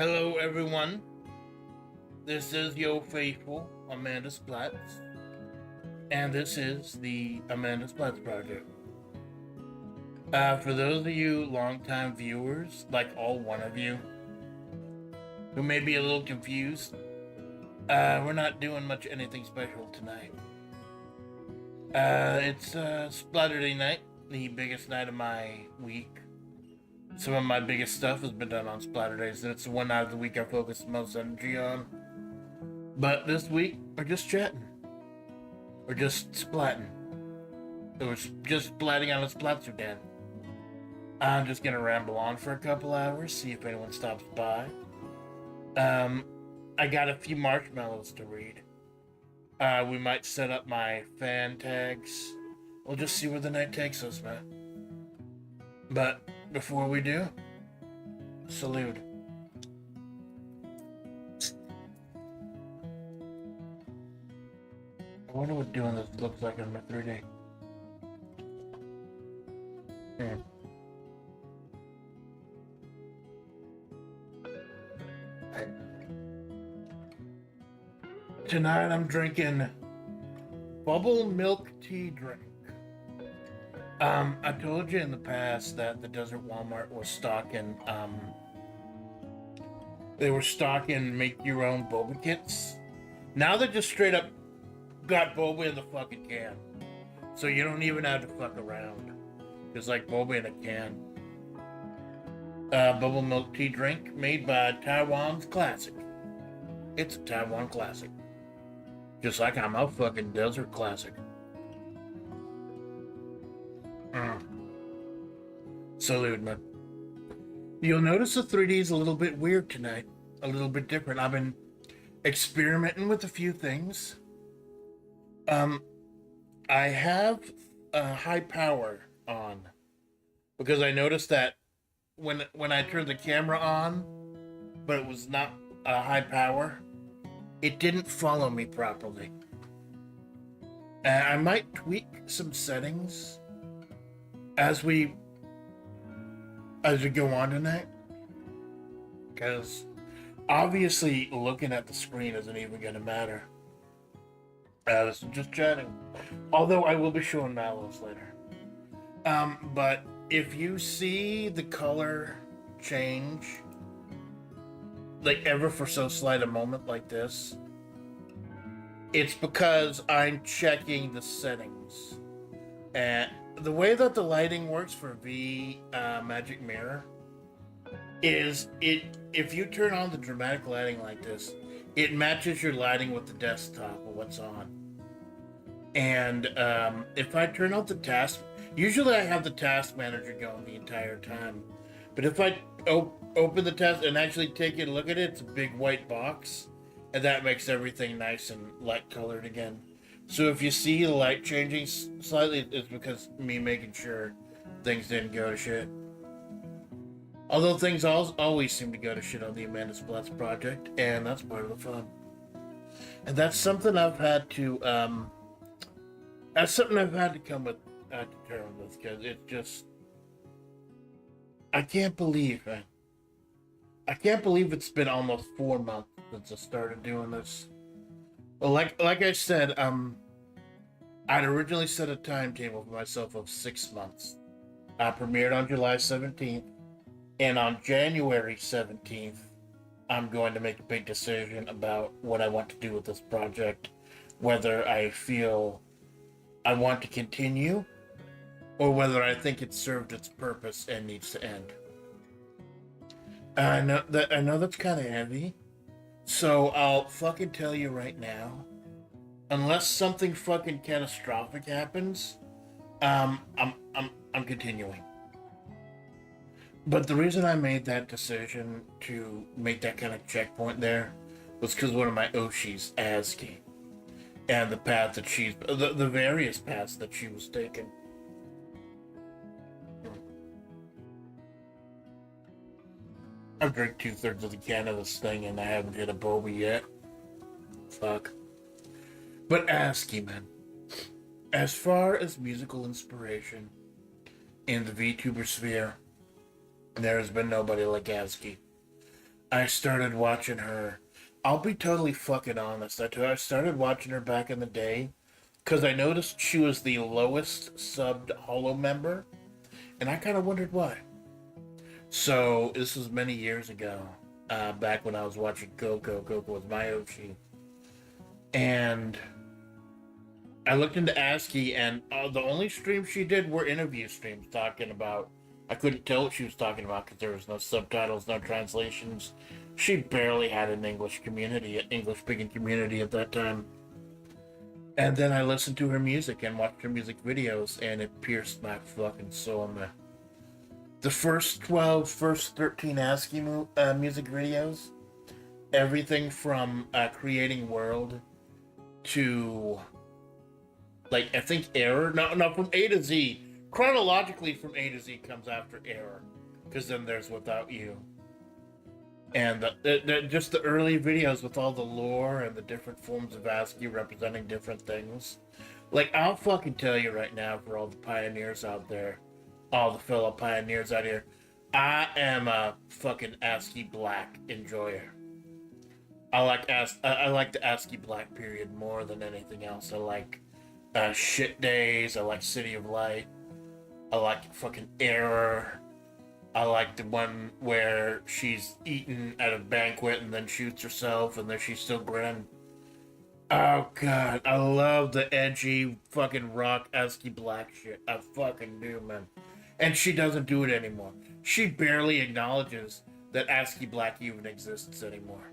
Hello, everyone. This is Yo Faithful, Amanda Splatts, and this is the Amanda Splatts Project. For those of you longtime viewers, like all one of you, who may be a little confused, we're not doing much anything special tonight. It's Splatterday night, the biggest night of my week. Some of my biggest stuff has been done on Splatterdays, and it's the one night of the week I focus the most energy on. But this week, we're just chatting. We're just splatting. It was just splatting on a Zatsudan. I'm just gonna ramble on for a couple hours, see if anyone stops by. I got a few marshmallows to read. We might set up my fan tags. We'll just see where the night takes us, man. But before we do, salute. I wonder what doing this looks like on my 3D. Yeah. Tonight I'm drinking bubble milk tea drink. I told you in the past that the Desert Walmart was stocking, they were stocking make your own boba kits. Now they just straight up got boba in the fucking can. So you don't even have to fuck around. It's like boba in a can. Bubble milk tea drink made by Taiwan's Classic. It's a Taiwan classic. Just like I'm a fucking desert classic. Salute, man. You'll notice the 3D is a little bit weird tonight. A little bit different. I've been experimenting with a few things. I have high power on because I noticed that when I turned the camera on, but it was not high power, it didn't follow me properly. I might tweak some settings as we go on tonight, because obviously looking at the screen isn't even going to matter. This is just chatting. Although I will be showing mallows later. But if you see the color change, like ever for so slight a moment like this, it's because I'm checking the settings. And the way that the lighting works for V Magic Mirror is if you turn on the dramatic lighting like this, it matches your lighting with the desktop or what's on. And if I turn out the task, usually I have the task manager going the entire time. But if I open the task and actually take a look at it, it's a big white box, and that makes everything nice and light colored again. So if you see the light changing slightly, it's because me making sure things didn't go to shit. Although things always seem to go to shit on the Amanda Splatts project, and that's part of the fun. And that's something I've had to come with to terms with, because it's just, I can't believe it's been almost 4 months since I started doing this. Well, like I said, I'd originally set a timetable for myself of 6 months. I premiered on July 17th, and on January 17th, I'm going to make a big decision about what I want to do with this project, whether I feel I want to continue, or whether I think it's served its purpose and needs to end. I know that's kind of heavy, so I'll fucking tell you right now. Unless something fucking catastrophic happens, I'm continuing. But the reason I made that decision to make that kind of checkpoint there was because one of my oshis, Aski, and the path that the various paths that she was taking. I've drank 2/3 of the can of this thing and I haven't hit a boba yet. Fuck. But Aski, man. As far as musical inspiration in the VTuber sphere, there has been nobody like Aski. I started watching her. I'll be totally fucking honest. I started watching her back in the day because I noticed she was the lowest subbed Hollow member, and I kind of wondered why. So this was many years ago, back when I was watching Coco. Coco was my Oshi, and I looked into ASCII, and the only streams she did were interview streams talking about. I couldn't tell what she was talking about because there was no subtitles, no translations. She barely had an English-speaking community at that time. And then I listened to her music and watched her music videos, and it pierced my fucking soul, man. The first 13 ASCII music videos, everything from creating world to, like, I think Error. No, from A to Z. Chronologically, from A to Z comes after Error, because then there's Without You. And just the early videos with all the lore and the different forms of ASCII representing different things. Like, I'll fucking tell you right now, for all the pioneers out there, all the fellow pioneers out here, I am a fucking ASCII Black enjoyer. I like the ASCII Black period more than anything else. I like Shit Days. I like City of Light. I like fucking Error. I like the one where she's eaten at a banquet and then shoots herself and then she's still grinning. Oh god, I love the edgy fucking rock ASCII Black shit. I fucking do, man. And she doesn't do it anymore. She barely acknowledges that ASCII Black even exists anymore.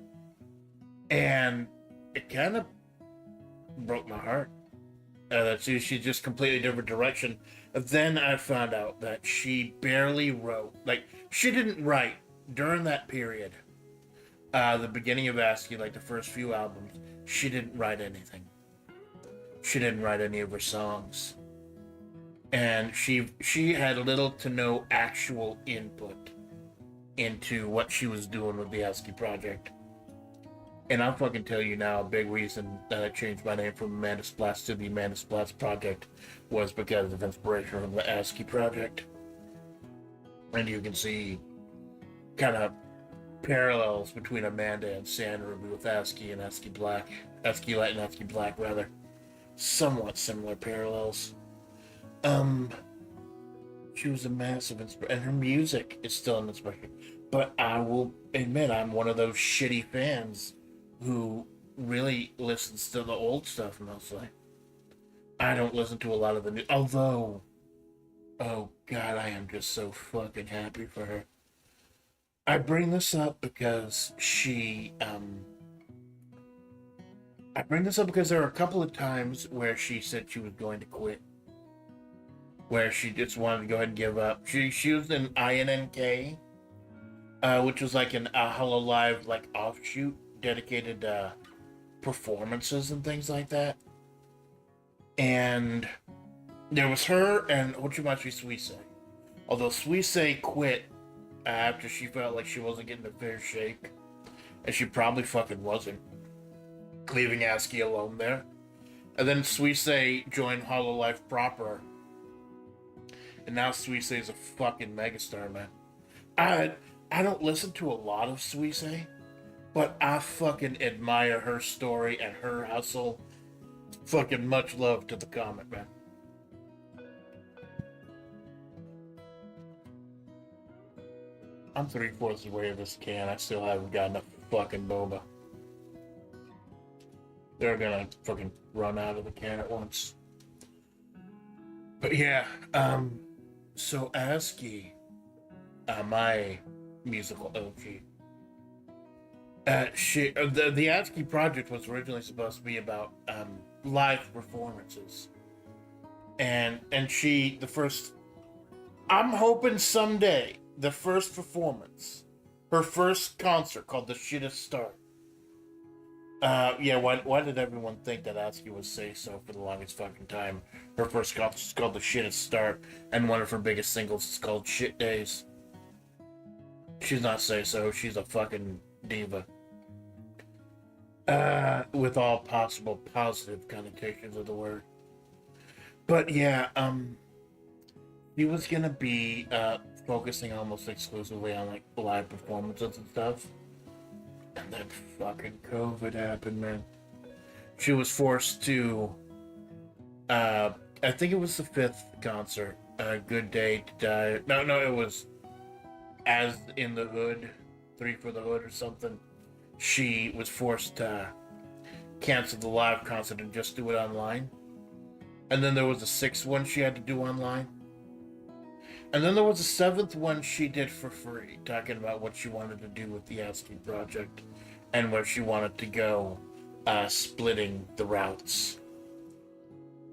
And it kind of broke my heart. That she's just completely different direction. Then I found out that she barely wrote. Like, she didn't write during that period. The beginning of ASCII, like the first few albums, she didn't write anything. She didn't write any of her songs. And she had little to no actual input into what she was doing with the ASCII project. And I'll fucking tell you now, a big reason that I changed my name from Amanda Splatts to the Amanda Splatts Project was because of inspiration from the ASCII project. And you can see kind of parallels between Amanda and Sandra with ASCII and ASCII Black. ASCII Light and ASCII Black, rather. Somewhat similar parallels. She was a massive inspiration, and her music is still an inspiration. But I will admit, I'm one of those shitty fans who really listens to the old stuff mostly. I don't listen to a lot of the new, although, oh god, I am just so fucking happy for her. I bring this up because I bring this up because there are a couple of times where she said she was going to quit. Where she just wanted to go ahead and give up. She was in INNK, which was like an Hololive like offshoot dedicated performances and things like that. And there was her and Hochimachi Suisei. Although Suisei quit after she felt like she wasn't getting a fair shake, and she probably fucking wasn't, leaving ASCII alone there. And then Suisei joined Hololive proper, and now Suisei is a fucking megastar, man. I don't listen to a lot of Suisei, but I fucking admire her story and her hustle. Fucking much love to the comic, man. I'm 3/4 of the way of this can. I still haven't got enough fucking boba. They're gonna fucking run out of the can at once. But yeah, so ASCII, my musical OG. The ASCII project was originally supposed to be about live performances, and the first. I'm hoping someday the first performance, her first concert called "The Shittest Start." Yeah. Why did everyone think that ASCII was Say So for the longest fucking time? Her first concert is called "The Shittest Start," and one of her biggest singles is called "Shit Days." She's not Say So. She's a fucking diva. With all possible positive connotations of the word. But yeah, he was gonna be focusing almost exclusively on like live performances and stuff. And then fucking COVID happened, man. She was forced to, I think it was the fifth concert, Good Day to Die. No, it was As in the Hood, Three for the Hood or something. She was forced to cancel the live concert and just do it online. And then there was a sixth one she had to do online. And then there was a seventh one she did for free, talking about what she wanted to do with the ASCII project and where she wanted to go, splitting the routes.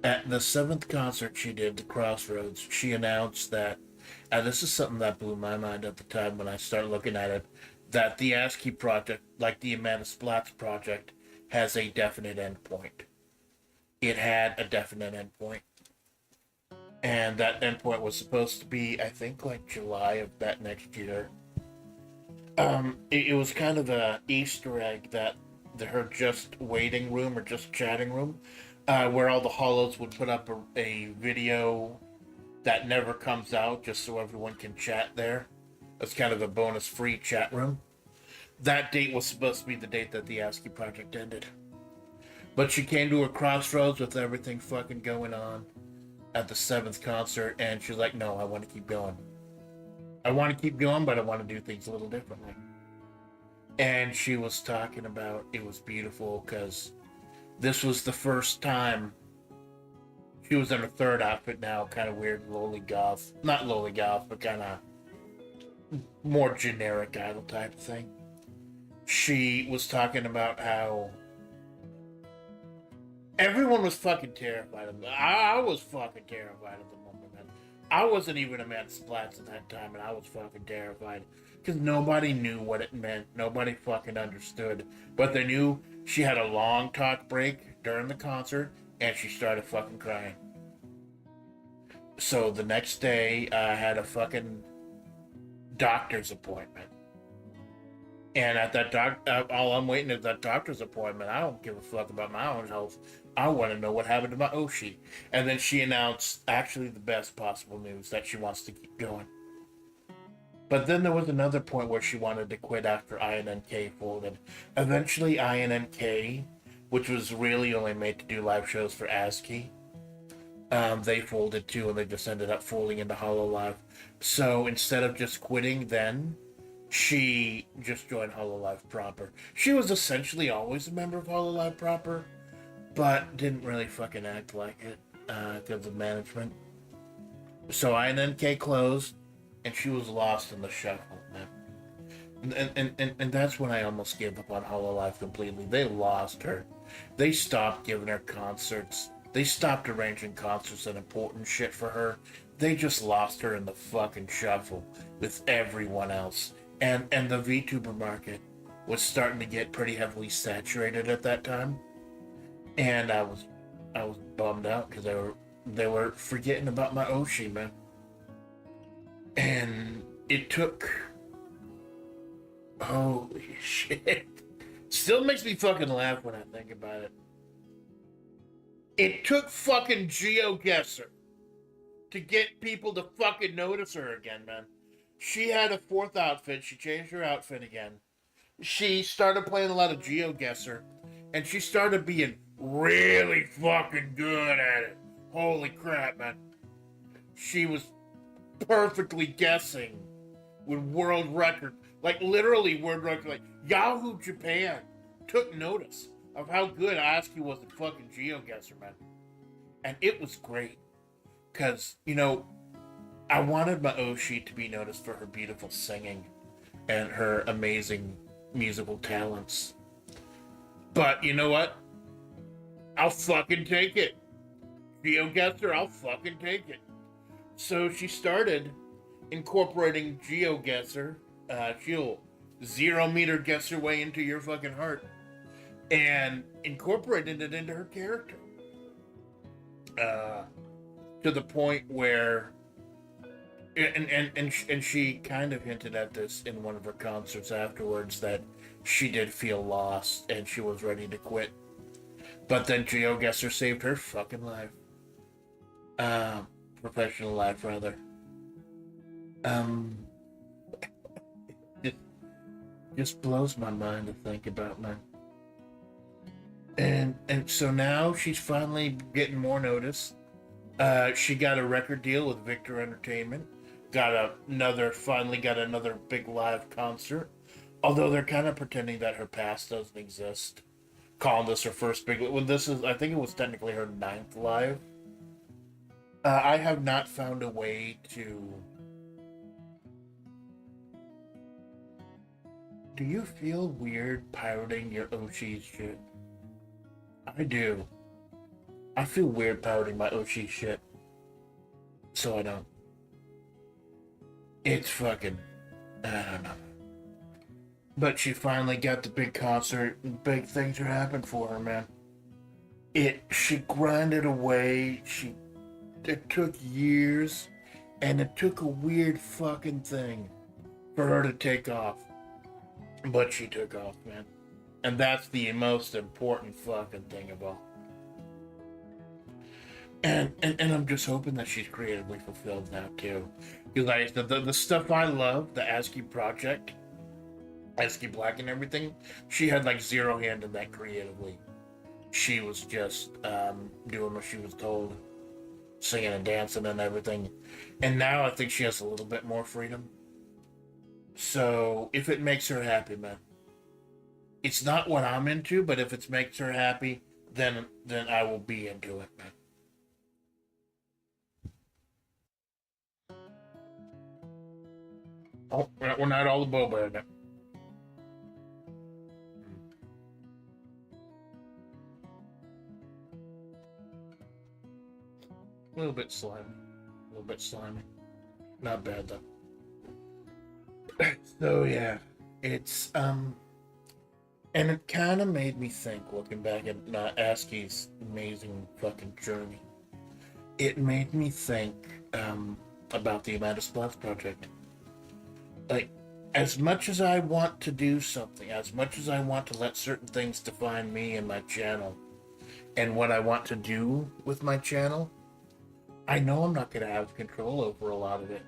At the seventh concert she did, the Crossroads, she announced that, and this is something that blew my mind at the time when I started looking at it, that the ASCII project, like the Amanda Splatts project, has a definite endpoint. It had a definite endpoint. And that endpoint was supposed to be, I think, like July of that next year. It was kind of a Easter egg that her just waiting room or just chatting room, where all the hollows would put up a video that never comes out just so everyone can chat there. It's kind of a bonus free chat room. That date was supposed to be the date that the ASCII project ended. But she came to a crossroads with everything fucking going on at the seventh concert, and she's like, no, I want to keep going. I want to keep going, but I want to do things a little differently. And she was talking about it was beautiful because this was the first time she was in her third outfit now, kind of weird, lowly goth. Not lowly goth, but kind of more generic idol type thing. She was talking about how everyone was fucking terrified of it. I was fucking terrified of the moment, man. I wasn't even Amanda Splatts at that time, and I was fucking terrified. Because nobody knew what it meant. Nobody fucking understood. But they knew she had a long talk break during the concert, and she started fucking crying. So the next day, I had a fucking doctor's appointment. And at that all I'm waiting is that doctor's appointment. I don't give a fuck about my own health. I want to know what happened to my oshi. And then she announced actually the best possible news, that she wants to keep going. But then there was another point where she wanted to quit after INNK folded. Eventually INNK, which was really only made to do live shows for ASCII, they folded too, and they just ended up folding into Hololive. So instead of just quitting then, she just joined Hololive proper. She was essentially always a member of Hololive proper, but didn't really fucking act like it because of management. So INNK closed, and she was lost in the shuffle, man. And that's when I almost gave up on Hololive completely. They lost her. They stopped giving her concerts. They stopped arranging concerts and important shit for her. They just lost her in the fucking shuffle with everyone else. And the VTuber market was starting to get pretty heavily saturated at that time. And I was bummed out because they were forgetting about my oshi, man. And it took, holy shit, still makes me fucking laugh when I think about it. It took fucking GeoGuessr to get people to fucking notice her again, man. She had a fourth outfit. She changed her outfit again. She started playing a lot of GeoGuessr, and she started being really fucking good at it. Holy crap, man. She was perfectly guessing with world record, like literally world record. Like Yahoo Japan took notice of how good ASCII was at fucking GeoGuessr, man. And it was great. Because, you know, I wanted my oshi to be noticed for her beautiful singing and her amazing musical talents. But you know what? I'll fucking take it. GeoGuessr, I'll fucking take it. So she started incorporating GeoGuessr. She'll 0 meter guess her way into your fucking heart. And incorporated it into her character. To the point where and she kind of hinted at this in one of her concerts afterwards, that she did feel lost and she was ready to quit. But then GeoGuessr saved her fucking life. Professional life, rather. Just, just blows my mind to think about, man. And so now she's finally getting more notice. She got a record deal with Victor Entertainment. Finally got another big live concert. Although they're kind of pretending that her past doesn't exist, calling this her first big. Well, this is, I think it was technically her ninth live. I have not found a way to. Do you feel weird pirating your oshis shit? I do. I feel weird pirating my oshis shit. So I don't. It's fucking. I don't know. But she finally got the big concert, and big things are happening for her, man. She grinded away. It took years, and it took a weird fucking thing for her to take off. But she took off, man. And that's the most important fucking thing of all. And I'm just hoping that she's creatively fulfilled now, too. Because the stuff I love, the ASCII project, ASCII Black and everything, she had like zero hand in that creatively. She was just doing what she was told, singing and dancing and everything. And now I think she has a little bit more freedom. So if it makes her happy, man, it's not what I'm into, but if it makes her happy, then I will be into it, man. Oh, we're not all the boba in it. A little bit slimy. A little bit slimy. Not bad though. So yeah, it's and it kind of made me think, looking back at ASCII's amazing fucking journey. It made me think about the Amanda Splatts project. Like, as much as I want to do something, as much as I want to let certain things define me and my channel, and what I want to do with my channel, I know I'm not going to have control over a lot of it.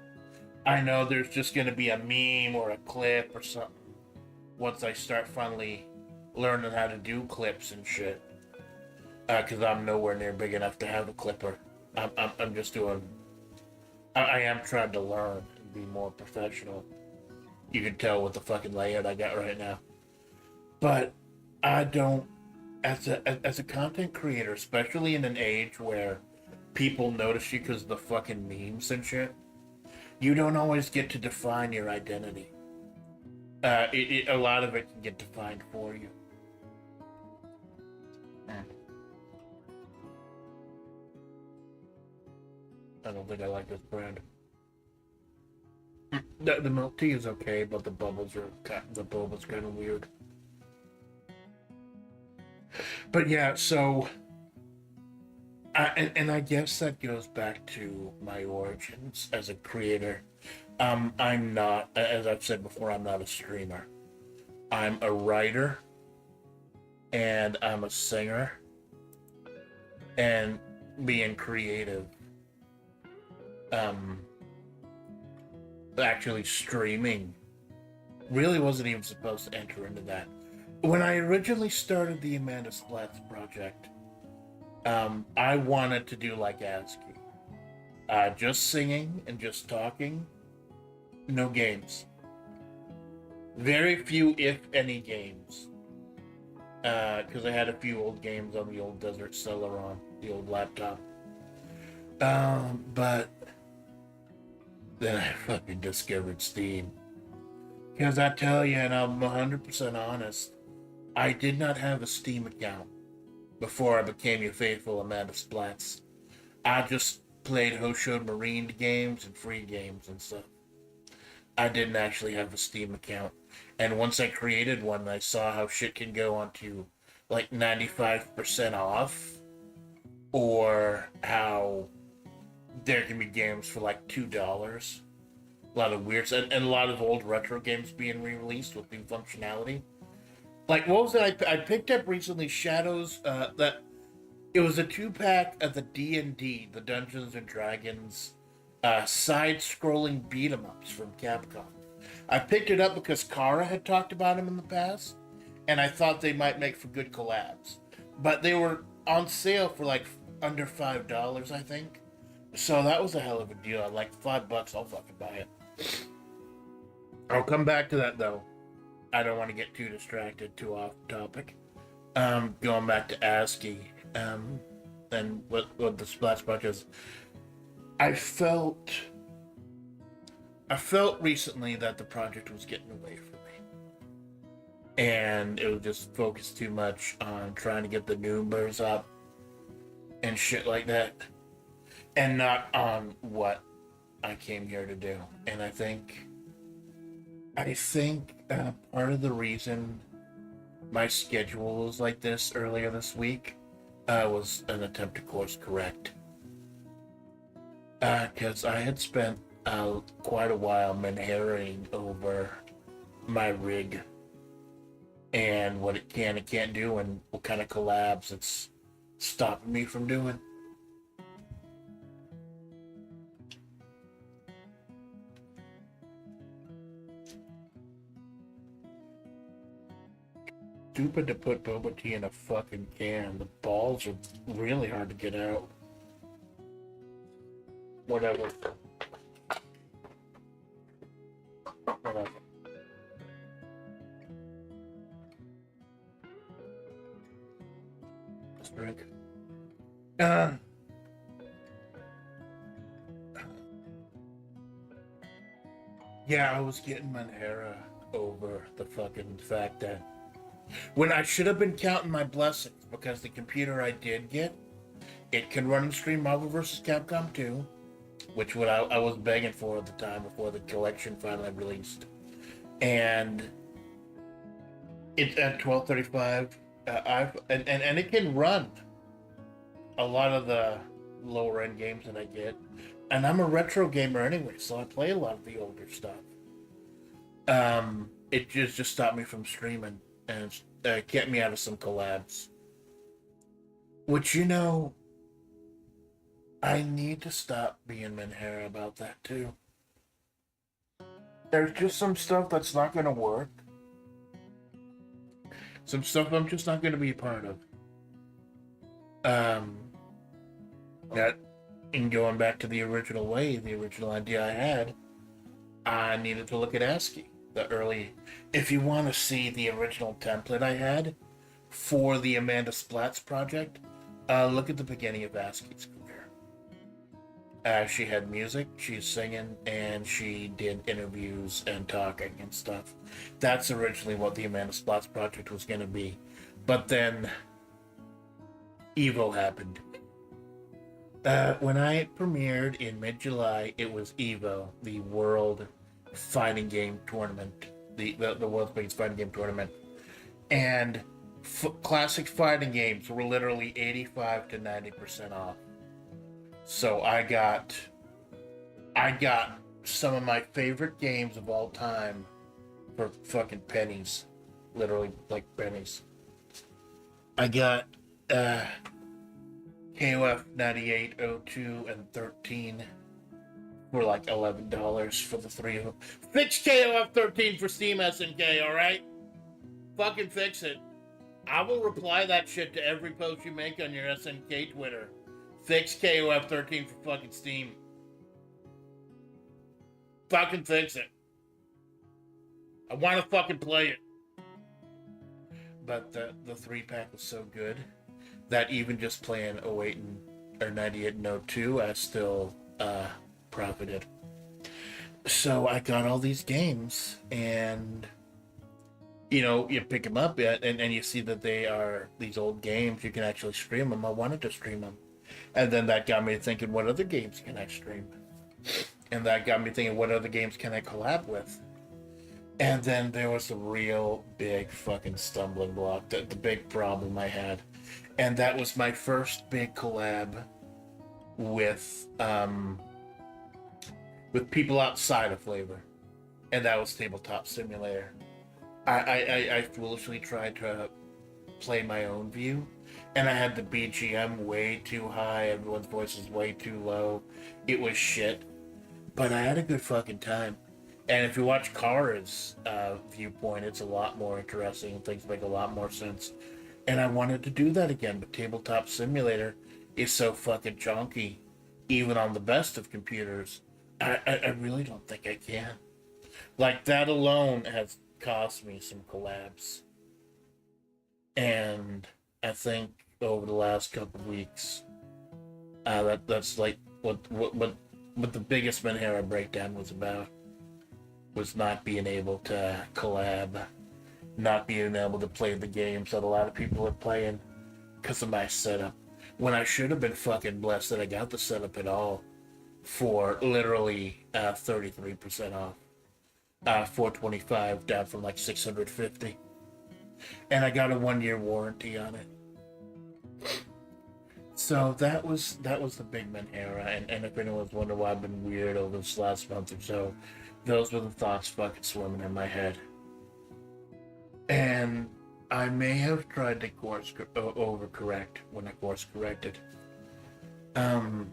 I know there's just going to be a meme or a clip or something once I start finally learning how to do clips and shit. Because I'm nowhere near big enough to have a clipper. I'm just doing. I am trying to learn and be more professional. You can tell with the fucking layout I got right now. But I don't, as a content creator, especially in an age where people notice you because of the fucking memes and shit, you don't always get to define your identity. A lot of it can get defined for you. I don't think I like this brand. The milk tea is okay, but the bubbles kind of weird. But yeah, so and I guess that goes back to my origins as a creator. I'm not, as I've said before, I'm not a streamer. I'm a writer, and I'm a singer, and being creative. Actually streaming really wasn't even supposed to enter into that. When I originally started the Amanda Splatts project, I wanted to do like ASCII. Just singing and just talking. No games. Very few, if any, games. Because I had a few old games on the old Desert Celeron, the old laptop. But then I fucking discovered Steam. Because I tell you, and I'm 100% honest, I did not have a Steam account before I became your faithful Amanda Splatts. I just played Hosho Marine games and free games and stuff. I didn't actually have a Steam account. And once I created one, I saw how shit can go onto like 95% off, or how there can be games for like $2. A lot of weird and a lot of old retro games being re-released with new functionality. Like, what was it I picked up recently? Shadows. That it was a 2-pack of the D&D, the Dungeons and Dragons, side-scrolling beat 'em ups from Capcom. I picked it up because Kara had talked about him in the past, and I thought they might make for good collabs. But they were on sale for like under $5, I think. So that was a hell of a deal. At like $5, I'll fucking buy it. I'll come back to that though. I don't want to get too distracted, too off topic. Going back to ASCII, and what the Splatts project is. I felt recently that the project was getting away from me. And it was just focused too much on trying to get the numbers up and shit like that. And not on what I came here to do. And I think part of the reason my schedule was like this earlier this week was an attempt to course correct. Because I had spent quite a while menharing over my rig and what it can and can't do and what kind of collabs it's stopping me from doing. Stupid to put boba tea in a fucking can. The balls are really hard to get out. Whatever. Let's drink. Yeah, I was getting Manhera over the fucking fact that when I should have been counting my blessings, because the computer I did get, it can run and stream Marvel vs. Capcom 2, which I was begging for at the time before the collection finally released. And it's at 1235. And it can run a lot of the lower end games that I get. And I'm a retro gamer anyway, so I play a lot of the older stuff. It just stopped me from streaming and kept me out of some collabs. Which, you know, I need to stop being Manhera about that too. There's just some stuff that's not going to work. Some stuff I'm just not going to be a part of. That, in going back to the original way, the original idea I had, I needed to look at ASCII. The early, if you want to see the original template I had for the Amanda Splatts project, look at the beginning of ASCII's career. She had music, she's singing, and she did interviews and talking and stuff. That's originally what the Amanda Splatts project was going to be. But then EVO happened. When I premiered in mid-July, it was EVO, the World Fighting Game Tournament, the world's biggest fighting game tournament, and classic fighting games were literally 85 to 90% off. So I got some of my favorite games of all time for fucking pennies, literally like pennies. I got KOF 98, 02, and 13 for like $11 for the three of them. Fix KOF 13 for Steam SNK, alright? Fucking fix it. I will reply that shit to every post you make on your SNK Twitter. Fix KOF 13 for fucking Steam. Fucking fix it. I want to fucking play it. But the 3-pack was so good that even just playing 08 or 98 and 02, I still profited. So I got all these games, and you know, you pick them up and you see that they are these old games. You can actually stream them. I wanted to stream them, and then that got me thinking, what other games can I stream? And that got me thinking, what other games can I collab with? And then there was a real big fucking stumbling block, the big problem I had. And that was my first big collab with people outside of FlaVR. And that was Tabletop Simulator. I foolishly tried to play my own view, and I had the BGM way too high, everyone's voice was way too low. It was shit. But I had a good fucking time. And if you watch Kara's viewpoint, it's a lot more interesting. Things make a lot more sense. And I wanted to do that again, but Tabletop Simulator is so fucking chunky, even on the best of computers. I really don't think I can. Like, that alone has cost me some collabs. And I think over the last couple of weeks, that's like what the biggest Menhera breakdown was about. Was not being able to collab, not being able to play the games that a lot of people are playing because of my setup. When I should have been fucking blessed that I got the setup at all for literally 33% off. 425 down from like 650. And I got a 1-year warranty on it. So that was the big Menhera, and if anyone's wondering why I've been weird over this last month or so, those were the thoughts fucking swimming in my head. And I may have tried to overcorrect when I course corrected. But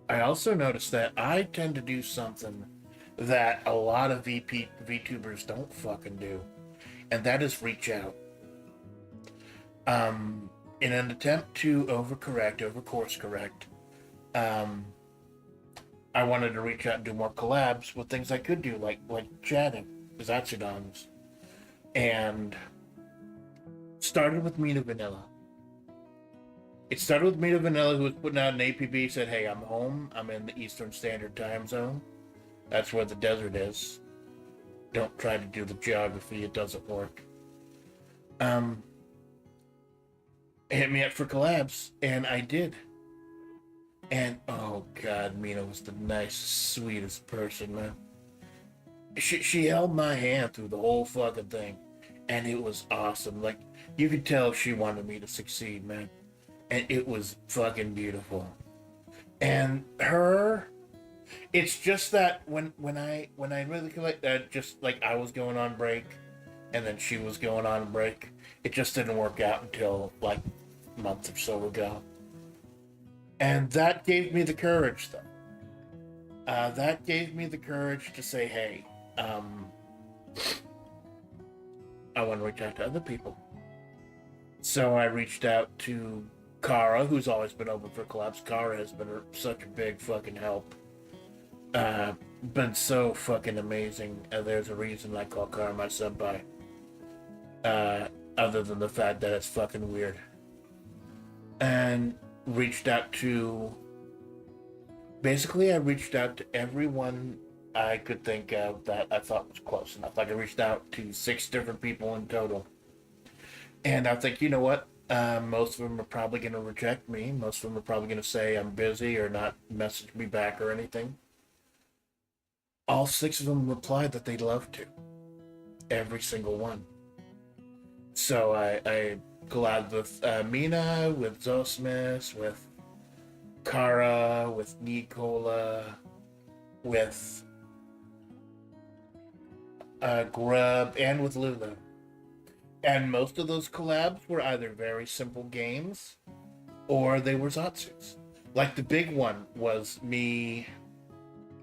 I also noticed that I tend to do something that a lot of VTubers don't fucking do, and that is reach out. In an attempt to course correct, I wanted to reach out and do more collabs with things I could do, like chatting, Zatsudans, and started with Mina Vanilla. It started with Mina Vanilla, who was putting out an APB, said, hey, I'm home, I'm in the Eastern Standard Time Zone. That's where the desert is. Don't try to do the geography, it doesn't work. Hit me up for collabs, and I did. And oh god, Mina was the nicest, sweetest person, man. She held my hand through the whole fucking thing, and it was awesome. Like, you could tell she wanted me to succeed, man. And it was fucking beautiful. And her, it's just that when I really collect that, just like I was going on break, and then she was going on break, it just didn't work out until like a month or so ago. And that gave me the courage, though. That gave me the courage to say, hey, I want to reach out to other people. So I reached out to Kara, who's always been open for collabs. Kara has been such a big fucking help. Been so fucking amazing. There's a reason I call Kara my senpai. Other than the fact that it's fucking weird. And reached out to... Basically, I reached out to everyone I could think of that I thought was close enough. Like, I reached out to 6 different people in total. And I think, you know what? Most of them are probably going to reject me. Most of them are probably going to say I'm busy or not message me back or anything. All 6 of them replied that they'd love to. Every single one. So I collabed with Mina, with Zosmis, with Kara, with Nicola, with Grub, and with Lulu. And most of those collabs were either very simple games or they were Zatsus. Like, the big one was me,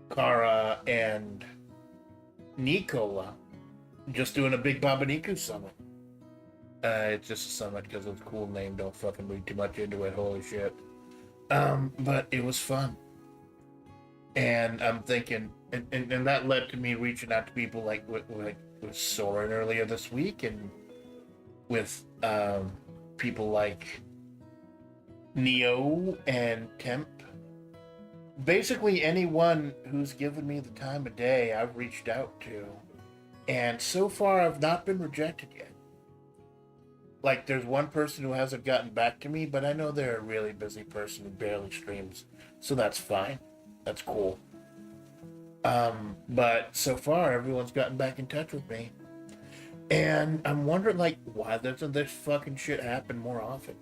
Kara, and Nicola just doing a big Babaniku summit. It's just a summit because it's a cool name. Don't fucking read too much into it. Holy shit. But it was fun. And I'm thinking, and that led to me reaching out to people like with Soren earlier this week, and with people like Neo and Temp. Basically anyone who's given me the time of day, I've reached out to. And so far, I've not been rejected yet. Like, there's one person who hasn't gotten back to me, but I know they're a really busy person who barely streams. So that's fine. That's cool. But so far, everyone's gotten back in touch with me. And I'm wondering, like, why doesn't this fucking shit happen more often?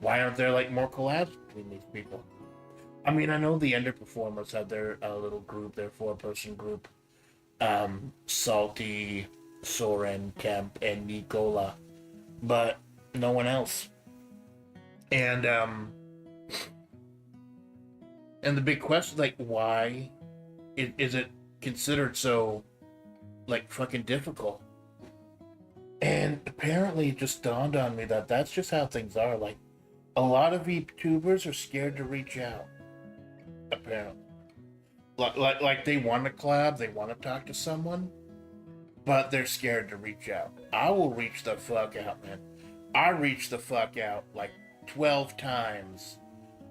Why aren't there, like, more collabs between these people? I mean, I know the Ender Performers have their little group, their 4-person group. Salty, Soren, Kemp, and Nicola. But no one else. And the big question, like, why is it considered so, like, fucking difficult? And apparently it just dawned on me that that's just how things are. Like, a lot of VTubers are scared to reach out, apparently. Like they want to collab, they want to talk to someone, but they're scared to reach out. I will reach the fuck out, man. I reached the fuck out like 12 times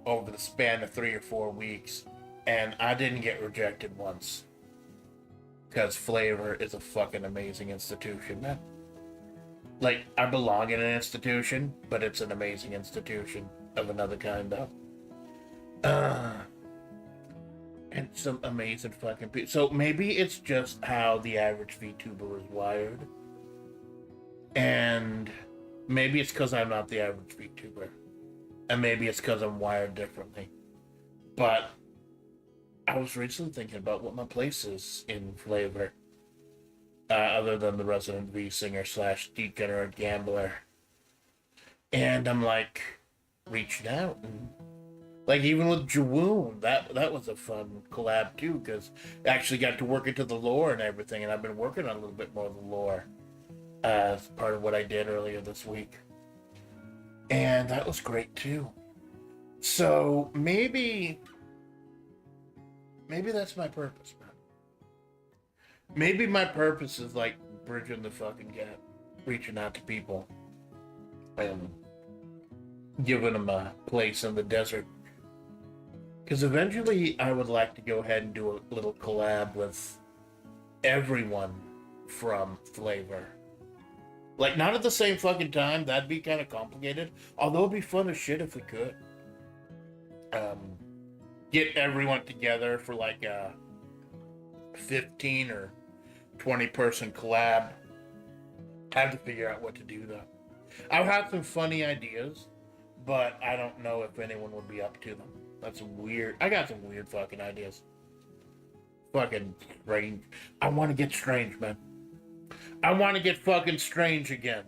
over the span of 3 or 4 weeks, and I didn't get rejected once. Because FlaVR is a fucking amazing institution, man. Like, I belong in an institution, but it's an amazing institution of another kind, though. And some amazing fucking people. So maybe it's just how the average VTuber is wired. And maybe it's because I'm not the average VTuber. And maybe it's because I'm wired differently. But I was recently thinking about what my place is in FlaVR. Other than the resident V singer / degenerate gambler. And I'm like, reaching out. And, like, even with Jawoon, that was a fun collab too, because I actually got to work into the lore and everything, and I've been working on a little bit more of the lore as part of what I did earlier this week. And that was great too. So maybe that's my purpose, man. Maybe my purpose is like bridging the fucking gap, reaching out to people, and giving them a place in the desert. Because eventually I would like to go ahead and do a little collab with everyone from FlaVR. Like, not at the same fucking time, that'd be kind of complicated. Although it'd be fun as shit if we could. Get everyone together for like a 15 or 20 person collab. I have to figure out what to do though. I've had some funny ideas, but I don't know if anyone would be up to them. That's weird. I got some weird fucking ideas. Fucking strange. I want to get strange, man. I want to get fucking strange again.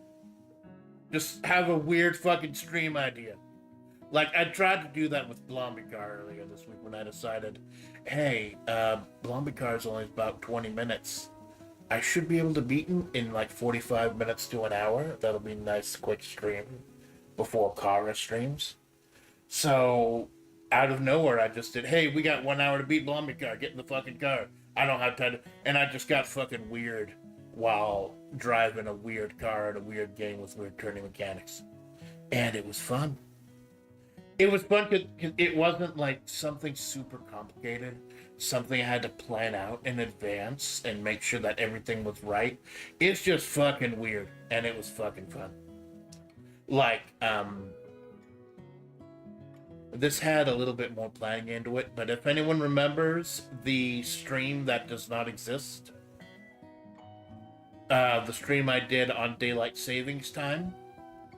Just have a weird fucking stream idea. Like, I tried to do that with Blombicar earlier this week when I decided, hey, Blombicar is only about 20 minutes. I should be able to beat him in like 45 minutes to an hour. That'll be a nice quick stream before Kara streams. So, out of nowhere, I just did, hey, we got 1 hour to beat Blombicar. Get in the fucking car. I don't have time to... And I just got fucking weird while driving a weird car in a weird game with weird turning mechanics. And it was fun. It was fun because it wasn't like something super complicated, something I had to plan out in advance and make sure that everything was right. It's just fucking weird, and it was fucking fun. Like, this had a little bit more planning into it, but if anyone remembers the stream that does not exist, the stream I did on daylight savings time,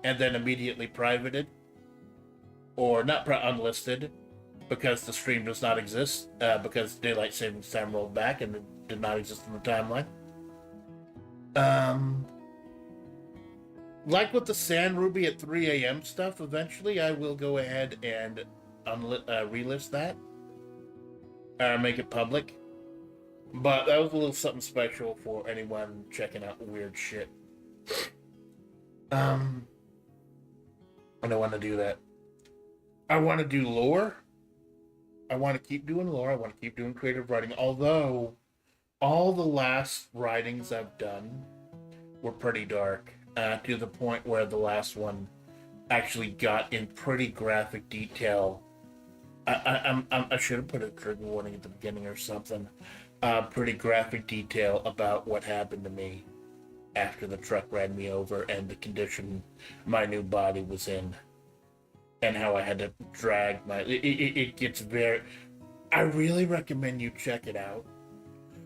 and then immediately privated, or not unlisted, because the stream does not exist, because daylight savings time rolled back and it did not exist in the timeline. Like with the Sand Ruby at 3 a.m. stuff, eventually I will go ahead and relist that, make it public. But that was a little something special for anyone checking out weird shit. I don't want to do that. I want to do lore. I want to keep doing lore. I want to keep doing creative writing. Although, all the last writings I've done were pretty dark. To the point where the last one actually got in pretty graphic detail. I should have put a trigger warning at the beginning or something. Pretty graphic detail about what happened to me after the truck ran me over and the condition my new body was in. And how I had to drag my... It gets very... I really recommend you check it out.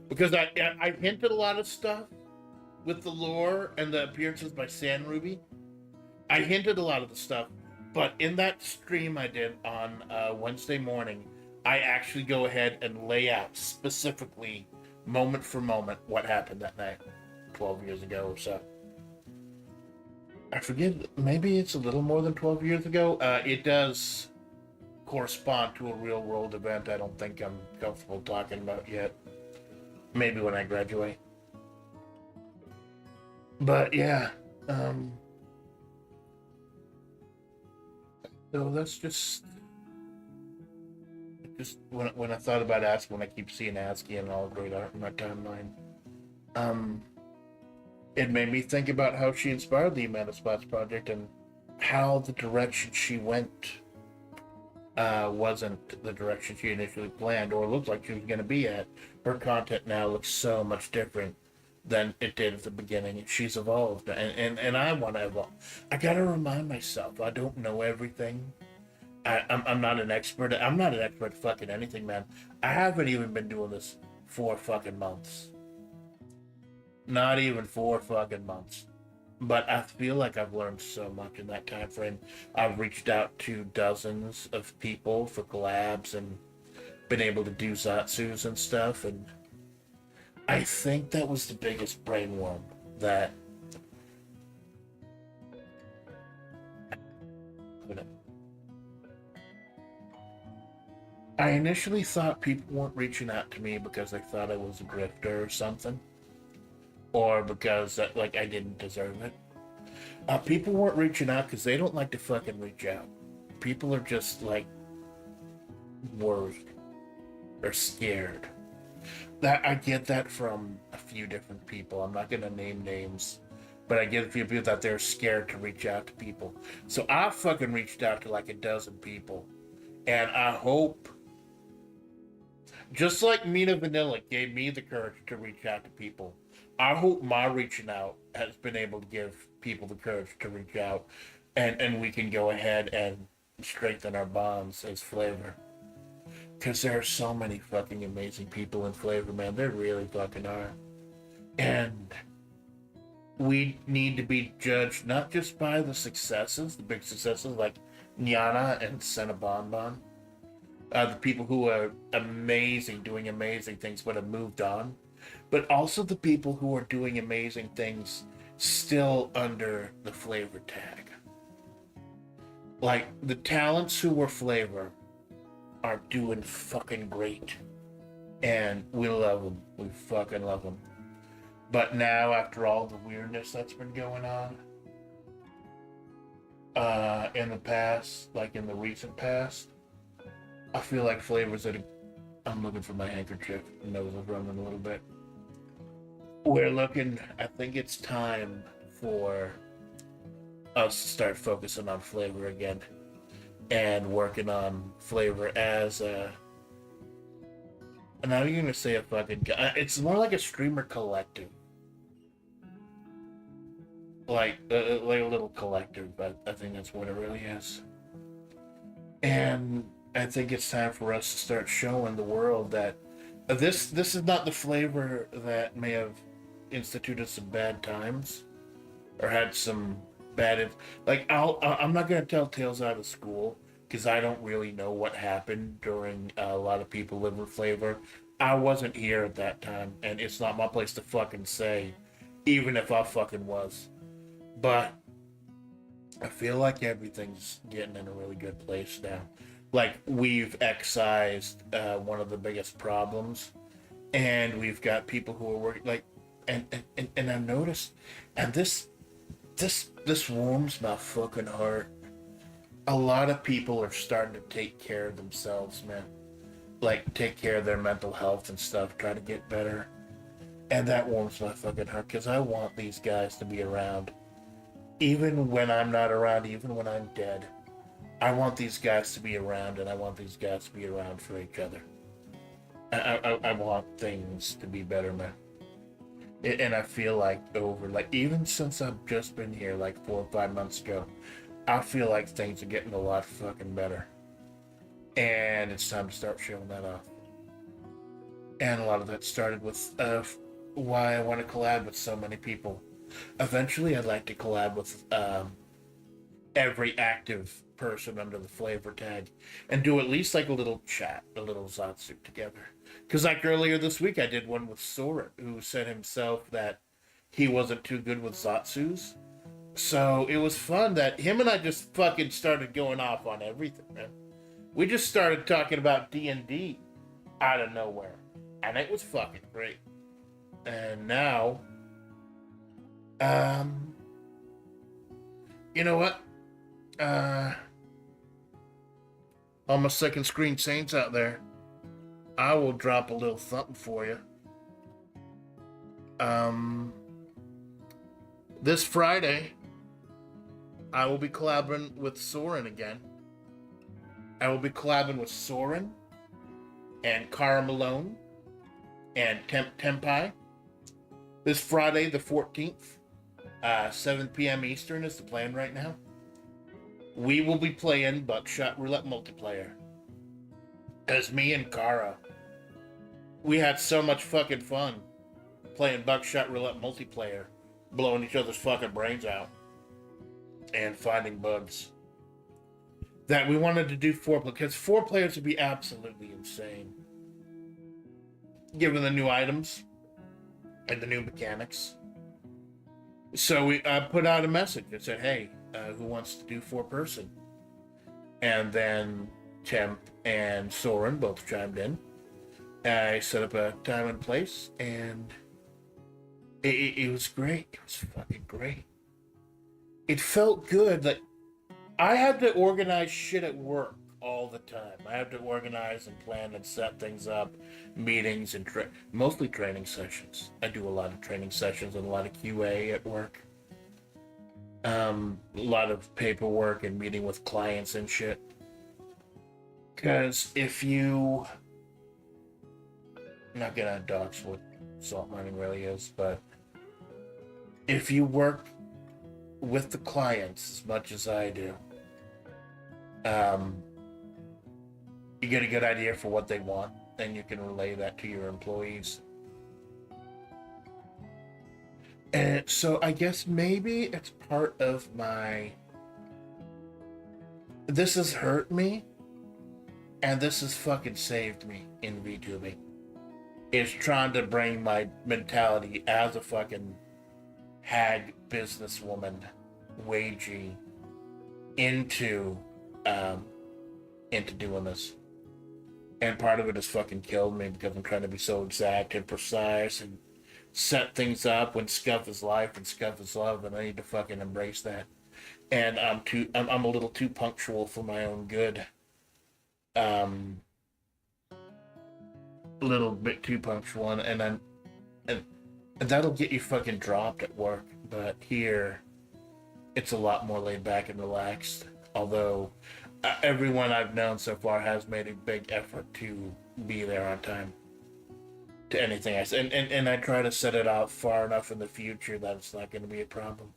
Because I hinted a lot of stuff with the lore and the appearances by Sand Ruby. I hinted a lot of the stuff. But in that stream I did on Wednesday morning, I actually go ahead and lay out specifically, moment for moment, what happened that night. 12 years ago or so. I forget, maybe it's a little more than 12 years ago. It does correspond to a real world event I don't think I'm comfortable talking about yet. Maybe when I graduate. But yeah, um, so that's just when I thought about asking, when I keep seeing ASCII and all great art in my timeline, um, it made me think about how she inspired the Amanda Splatts project and how the direction she went wasn't the direction she initially planned or looked like she was going to be at. Her content now looks so much different than it did at the beginning. She's evolved, and I want to evolve. I got to remind myself I don't know everything. I'm not an expert. I'm not an expert at fucking anything, man. I haven't even been doing this 4 fucking months. Not even 4 fucking months. But I feel like I've learned so much in that time frame. I've reached out to dozens of people for collabs and been able to do Zatsus and stuff. And I think that was the biggest brainworm that I initially thought people weren't reaching out to me because they thought I was a grifter or something, or because like I didn't deserve it. People weren't reaching out because they don't like to fucking reach out. People are just like worried or scared. That I get that from a few different people. I'm not gonna name names, but I get a few people that they're scared to reach out to people. So I fucking reached out to like a dozen people, and I hope, just like Mina Vanilla gave me the courage to reach out to people, I hope my reaching out has been able to give people the courage to reach out, and we can go ahead and strengthen our bonds as FlaVR. Because there are so many fucking amazing people in FlaVR, man. There really fucking are. And we need to be judged not just by the successes, the big successes like Nyana and Cinnabonbon, the people who are amazing, doing amazing things, but have moved on, but also the people who are doing amazing things still under the FlaVR tag. Like, the talents who were FlaVR are doing fucking great. And we love them. We fucking love them. But now, after all the weirdness that's been going on, in the past, like in the recent past, I feel like FlaVR's at a... I'm looking for my handkerchief. My nose is running a little bit. I think it's time for us to start focusing on FlaVR again and working on FlaVR as a... I'm not even gonna say a fucking... It's more like a streamer collective. Like a little collective, but I think that's what it really is. And I think it's time for us to start showing the world that this is not the FlaVR that may have instituted some bad times or had some bad... Like, I'm not gonna tell tales out of school because I don't really know what happened during a lot of people living with FlaVR. I wasn't here at that time, and it's not my place to fucking say, even if I fucking was. But I feel like everything's getting in a really good place now. Like, we've excised one of the biggest problems, and we've got people who are working, like, and I've noticed, and this warms my fucking heart. A lot of people are starting to take care of themselves, man. Like, take care of their mental health and stuff, try to get better. And that warms my fucking heart, because I want these guys to be around. Even when I'm not around, even when I'm dead. I want these guys to be around, and I want these guys to be around for each other. I want things to be better, man. And I feel like even since I've just been here, like 4 or 5 months ago, I feel like things are getting a lot fucking better. And it's time to start showing that off. And a lot of that started with why I want to collab with so many people. Eventually, I'd like to collab with every active person under the FlaVR tag and do at least like a little chat, a little Zatsu together. Because like earlier this week, I did one with Sora, who said himself that he wasn't too good with Zatsus. So it was fun that him and I just fucking started going off on everything, man. We just started talking about D&D out of nowhere, and it was fucking great. And now, you know what? All my second screen saints out there, I will drop a little something for you. This Friday, I will be collabing with Soren again. I will be collabing with Soren and Cara Malone and Tempai. This Friday, the 14th, 7 p.m. Eastern is the plan right now. We will be playing Buckshot Roulette multiplayer. As me and Cara, we had so much fucking fun playing Buckshot Roulette multiplayer, blowing each other's fucking brains out, and finding bugs. That we wanted to do 4 because 4 players would be absolutely insane. Given the new items and the new mechanics. So we put out a message that said, hey, who wants to do 4-person? And then Temp and Soren both chimed in. I set up a time and place, and it was great. It was fucking great. It felt good. Like, I had to organize shit at work all the time. I had to organize and plan and set things up, meetings and mostly training sessions. I do a lot of training sessions and a lot of QA at work. A lot of paperwork and meeting with clients and shit. Because if you... I'm not gonna dox what salt mining really is, but if you work with the clients as much as I do, you get a good idea for what they want, and you can relay that to your employees. And so I guess maybe it's part of my... This has hurt me, and this has fucking saved me in VTubing. Is trying to bring my mentality as a fucking hag businesswoman, wagey, into doing this. And part of it has fucking killed me because I'm trying to be so exact and precise and set things up when scuff is life and scuff is love, and I need to fucking embrace that. And I'm a little too punctual for my own good. A little bit too punctual, and that'll get you fucking dropped at work. But here, it's a lot more laid back and relaxed. Although everyone I've known so far has made a big effort to be there on time to anything I say, and I try to set it out far enough in the future that it's not going to be a problem.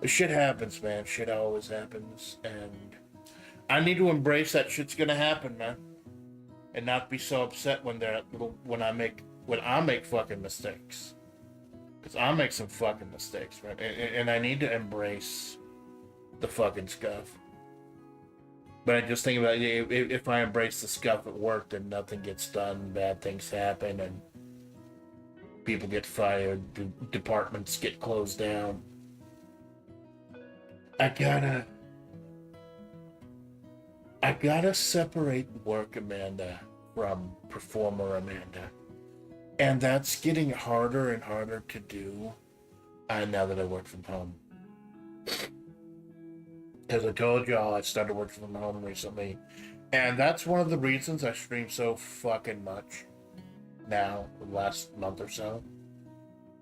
But shit happens, man. Shit always happens, and I need to embrace that shit's going to happen, man. And not be so upset when I make fucking mistakes, because I make some fucking mistakes, right? And I need to embrace the fucking scuff. But I just think about it, if I embrace the scuff at work, then nothing gets done, bad things happen, and people get fired, departments get closed down. I gotta separate work Amanda from performer Amanda. And that's getting harder and harder to do now that I work from home. As I told y'all, I started working from home recently. And that's one of the reasons I stream so fucking much now, the last month or so.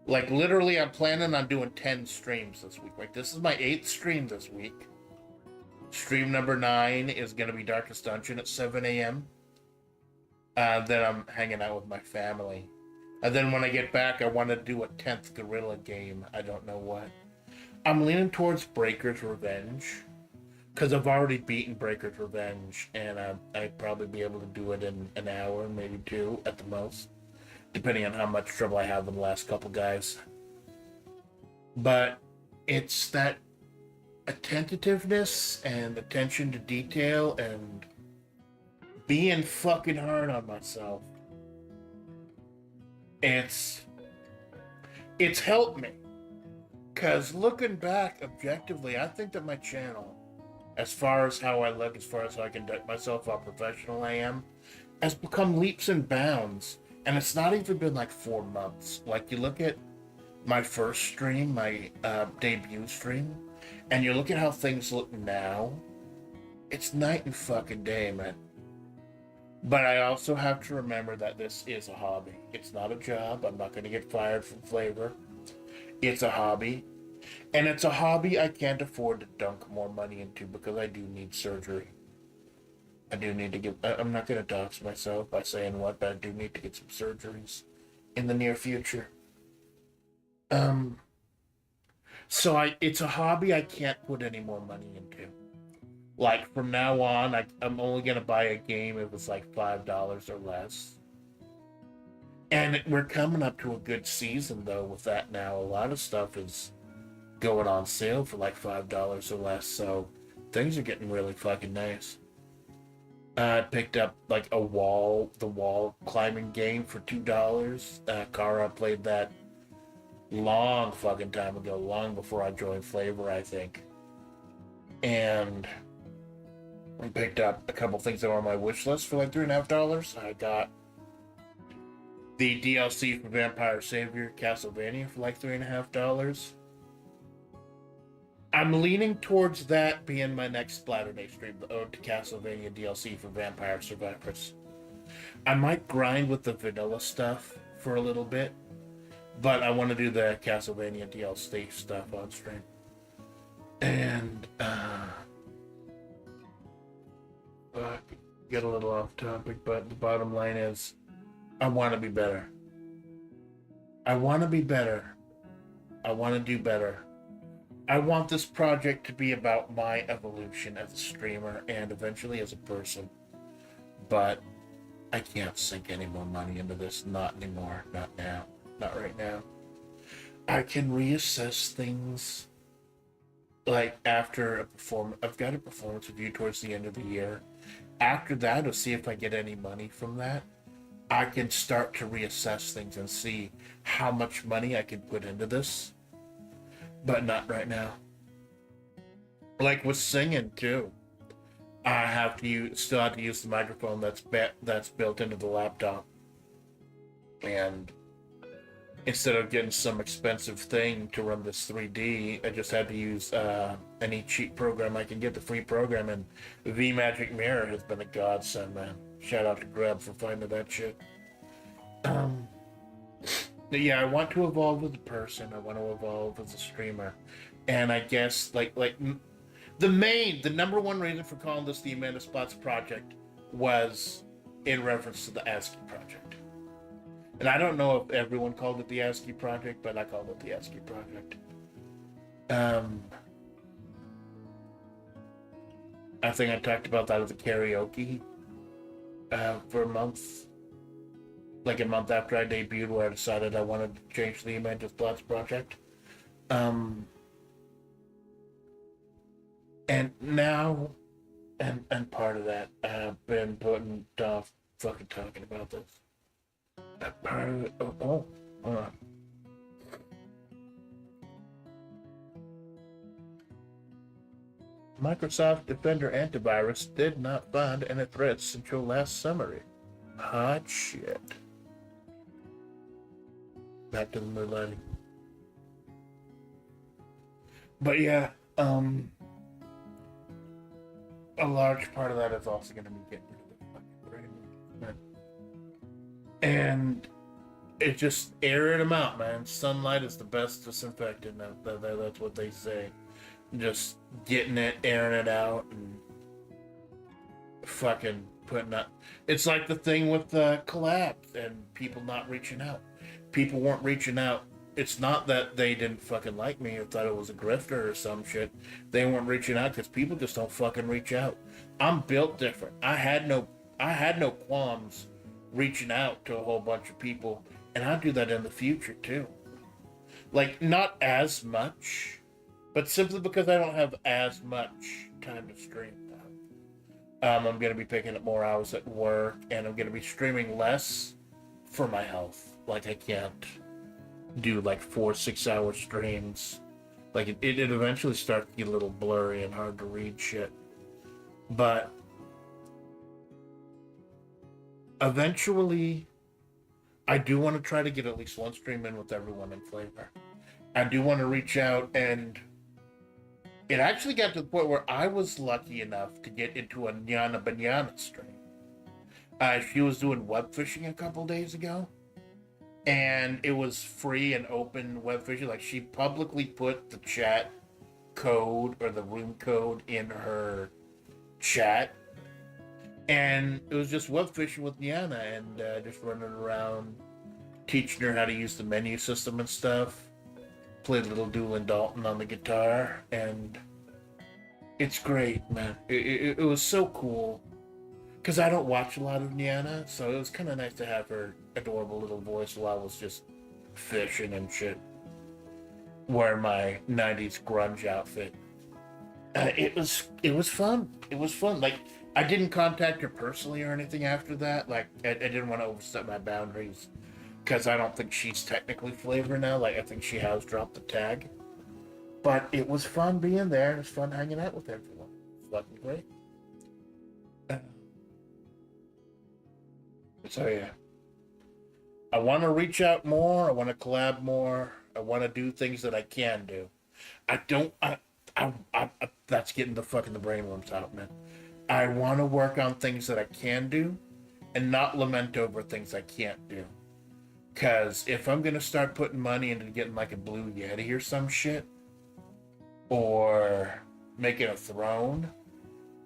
Like, literally, I'm planning on doing 10 streams this week. Like, this is my 8th stream this week. Stream number 9 is going to be Darkest Dungeon at 7 a.m. Then I'm hanging out with my family. And then when I get back, I want to do a 10th Guerrilla game. I don't know what. I'm leaning towards Breaker's Revenge, because I've already beaten Breaker's Revenge, and I'd probably be able to do it in an hour, maybe 2 at the most, depending on how much trouble I have with the last couple guys. But it's that attentiveness and attention to detail and being fucking hard on myself. It's helped me. Because looking back objectively, I think that my channel as far as how I look, as far as how I conduct myself, how professional I am, has become leaps and bounds. And it's not even been like 4 months. Like, you look at my first stream, my debut stream, and you look at how things look now, it's night and fucking day, man. But I also have to remember that this is a hobby. It's not a job. I'm not going to get fired from FlaVR. It's a hobby. And it's a hobby I can't afford to dunk more money into because I do need surgery. I do need to get. I'm not going to dox myself by saying what, but I do need to get some surgeries in the near future. So it's a hobby I can't put any more money into. Like, from now on, I'm only going to buy a game if it's like $5 or less. And we're coming up to a good season, though, with that now. A lot of stuff is going on sale for like $5 or less, so things are getting really fucking nice. I picked up like the wall climbing game for $2. Kara played that long fucking time ago, long before I joined FlaVR, I think. And I picked up a couple things that were on my wish list for like $3.50. I got the DLC for Vampire Savior Castlevania for like $3.50. I'm leaning towards that being my next Splatterday stream, the Ode to Castlevania DLC for Vampire Survivors. I might grind with the vanilla stuff for a little bit, but I want to do the Castlevania DLC stuff on stream. And, get a little off topic, but the bottom line is, I want to be better. I want to be better. I want to do better. I want this project to be about my evolution as a streamer and eventually as a person. But I can't sink any more money into this. Not anymore. Not now. Not right now. I can reassess things like after a performance. I've got a performance review towards the end of the year. After that, I'll see if I get any money from that. I can start to reassess things and see how much money I can put into this. But not right now. Like with singing too, I still have to use the microphone that's built into the laptop, and instead of getting some expensive thing to run this 3D, I just had to use any cheap program I can get, the free program, and VMagic Mirror has been a godsend, man. Shout out to Grub for finding that shit. Yeah, I want to evolve as a person. I want to evolve as a streamer, and I guess like the number one reason for calling this the Amanda Splatts project was in reference to the ASCII project. And I don't know if everyone called it the ASCII project, but I called it the ASCII project. I think I talked about that at the karaoke for a month. Like a month after I debuted, where I decided I wanted to change the Amanda Splatts project. And now, and part of that, I've been putting off fucking talking about this. Part of it, hold on. Microsoft Defender antivirus did not find any threats until last summary. Hot shit. Back to the mood lighting. But yeah, a large part of that is also going to be getting rid of the fucking brain. And it just airing them out, man. Sunlight is the best disinfectant. That's what they say. Just getting it, airing it out, and fucking putting up. It's like the thing with the collapse and people not reaching out. People weren't reaching out. It's not that they didn't fucking like me or thought it was a grifter or some shit. They weren't reaching out because people just don't fucking reach out. I'm built different. I had no qualms reaching out to a whole bunch of people, and I'll do that in the future too. Like, not as much, but simply because I don't have as much time to stream now. I'm going to be picking up more hours at work, and I'm going to be streaming less for my health. Like, I can't do like 4-6 hour streams. Like, it eventually starts to get a little blurry and hard to read shit. But eventually, I do want to try to get at least one stream in with everyone in FlaVR. I do want to reach out, and it actually got to the point where I was lucky enough to get into a Nyana Banyana stream. She was doing web fishing a couple days ago, and it was free and open web fishing. Like, she publicly put the chat code or the room code in her chat, and it was just web fishing with Nyana, and just running around teaching her how to use the menu system and stuff. Played Little Doolin Dalton on the guitar, and it's great, man. It was so cool, because I don't watch a lot of Nyana, so it was kind of nice to have her adorable little voice while I was just fishing and shit, wearing my 90s grunge outfit. It was fun. It was fun. Like, I didn't contact her personally or anything after that. Like, I didn't want to overstep my boundaries, because I don't think she's technically FlaVR now. Like, I think she has dropped the tag. But it was fun being there. It was fun hanging out with everyone. It's fucking great. So yeah, I want to reach out more. I want to collab more. I want to do things that I can do. I don't. That's getting the fucking the brainworms out, man. I want to work on things that I can do, and not lament over things I can't do. Because if I'm gonna start putting money into getting like a Blue Yeti or some shit, or making a throne,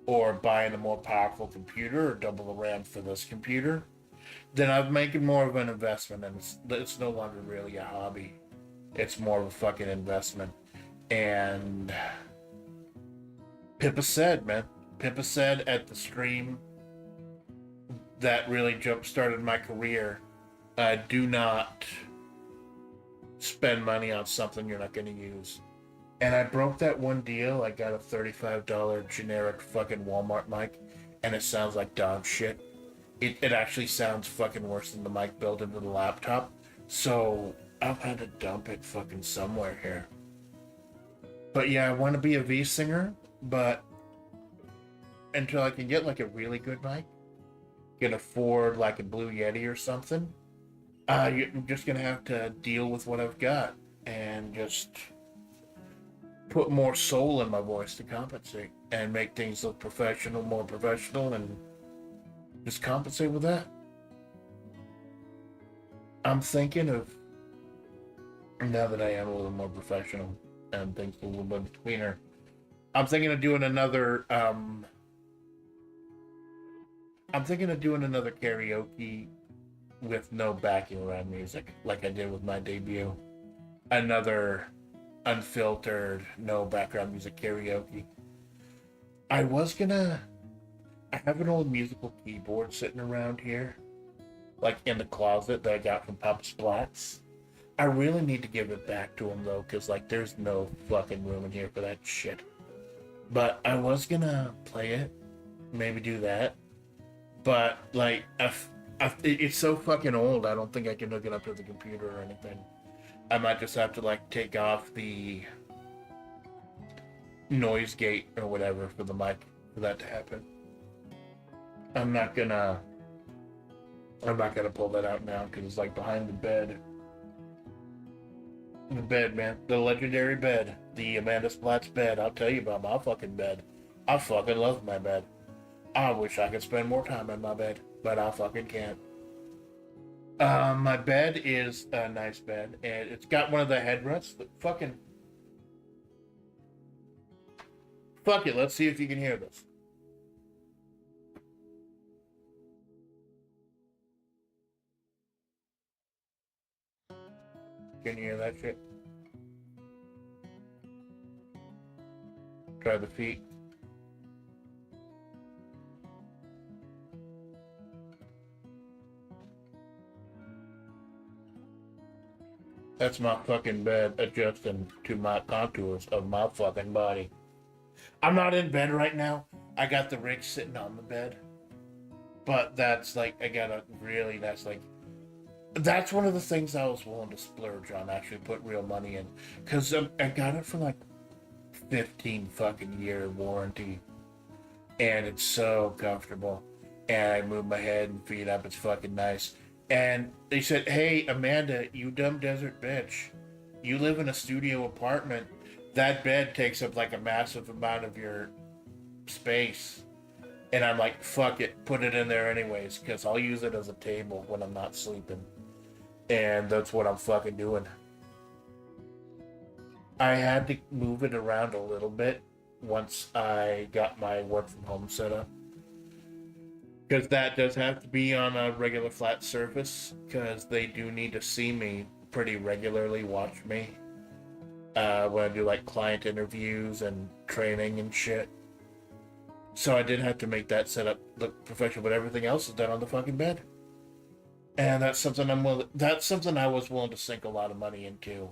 or buying a more powerful computer, or double the RAM for this computer, then I'm making more of an investment, and it's no longer really a hobby. It's more of a fucking investment. And Pippa said, man. Pippa said at the stream that really jump-started my career, do not spend money on something you're not going to use. And I broke that one deal. I got a $35 generic fucking Walmart mic, and it sounds like dog shit. It actually sounds fucking worse than the mic built into the laptop. So I've had to dump it fucking somewhere here. But yeah, I want to be a V singer, but until I can get like a really good mic, can afford like a Blue Yeti or something, I'm just gonna have to deal with what I've got and just put more soul in my voice to compensate and make things look professional, more professional, and just compensate with that. I'm thinking of, now that I am a little more professional and things a little bit cleaner, I'm thinking of doing another karaoke with no backing around music, like I did with my debut. Another unfiltered, no background music karaoke. I have an old musical keyboard sitting around here, like in the closet that I got from Amanda Splatts. I really need to give it back to him though, because like there's no fucking room in here for that shit. But I was gonna play it, maybe do that. But like, it's so fucking old, I don't think I can hook it up to the computer or anything. I might just have to like take off the noise gate or whatever for the mic for that to happen. I'm not gonna pull that out now because it's like behind the bed. The bed, man. The legendary bed. The Amanda Splatts bed. I'll tell you about my fucking bed. I fucking love my bed. I wish I could spend more time in my bed, but I fucking can't. My bed is a nice bed, and it's got one of the headrests. Fuck it, let's see if you can hear this. Can you hear that shit? Try the feet. That's my fucking bed adjusting to my contours of my fucking body. I'm not in bed right now. I got the rig sitting on the bed. But that's like, that's one of the things I was willing to splurge on, actually put real money in. Because I got it for like 15 fucking year warranty. and it's so comfortable. And I move my head and feet up. It's fucking nice. And they said, "Hey, Amanda, you dumb desert bitch. You live in a studio apartment. That bed takes up like a massive amount of your space." And I'm like, "Fuck it, put it in there anyways, because I'll use it as a table when I'm not sleeping." And that's what I'm fucking doing. I had to move it around a little bit once I got my work from home set up. Because that does have to be on a regular flat surface, because they do need to see me pretty regularly, watch me. When I do like client interviews and training and shit. So I did have to make that setup look professional, but everything else is done on the fucking bed. And that's something that's something I was willing to sink a lot of money into.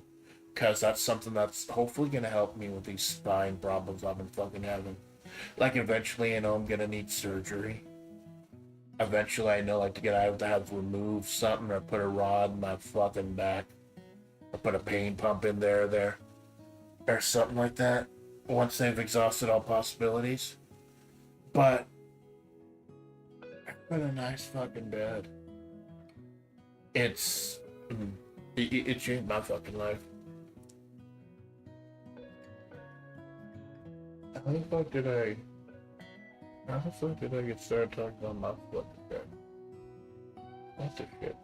Because that's something that's hopefully going to help me with these spine problems I've been fucking having. Like, eventually I know I'm going to need surgery. Eventually I know, like, I have to remove something or put a rod in my fucking back. Or put a pain pump in there. Or something like that. Once they've exhausted all possibilities. But what a nice fucking bed. It changed my fucking life. How the fuck did I get started talking about my fucking bed? What the shit?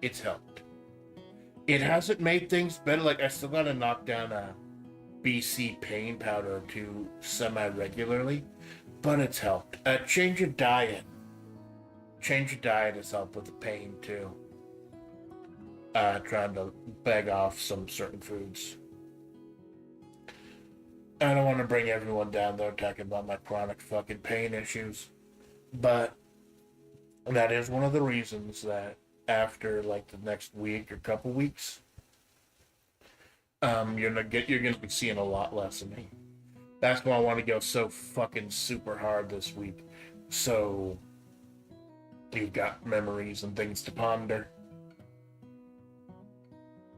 It's helped. It hasn't made things better. Like, I still gotta knock down a BC pain powder or two semi-regularly, but it's helped. Change your diet. Change your diet has helped with the pain too. Trying to beg off some certain foods. I don't want to bring everyone down though talking about my chronic fucking pain issues, but that is one of the reasons that after like the next week or couple weeks, you're gonna be seeing a lot less of me. That's why I want to go so fucking super hard this week, so you've got memories and things to ponder.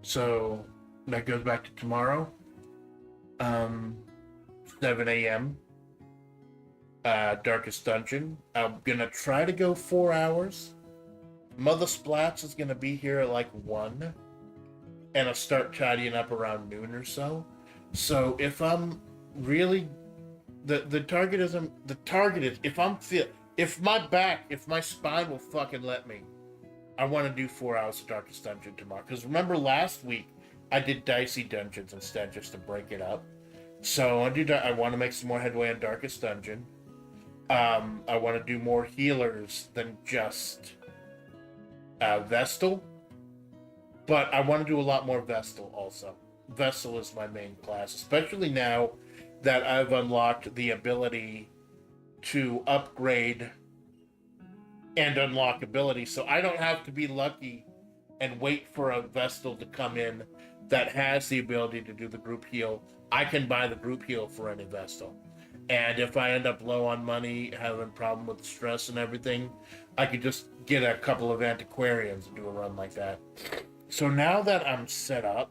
So that goes back to tomorrow, 7 a.m. Darkest Dungeon. I'm gonna try to go 4 hours. Mother Splatts is gonna be here at like 1, and I'll start tidying up around noon or so. So if I'm really the target is if my spine will fucking let me, I want to do 4 hours of Darkest Dungeon tomorrow. Because remember last week I did Dicey Dungeons instead just to break it up. So I want to make some more headway on Darkest Dungeon. I want to do more healers than just Vestal. But I want to do a lot more Vestal also. Vestal is my main class, especially now that I've unlocked the ability to upgrade and unlock abilities, so I don't have to be lucky and wait for a Vestal to come in that has the ability to do the group heal. I can buy the group heal for any Vestal. And if I end up low on money, having a problem with stress and everything, I could just get a couple of antiquarians and do a run like that. So now that I'm set up,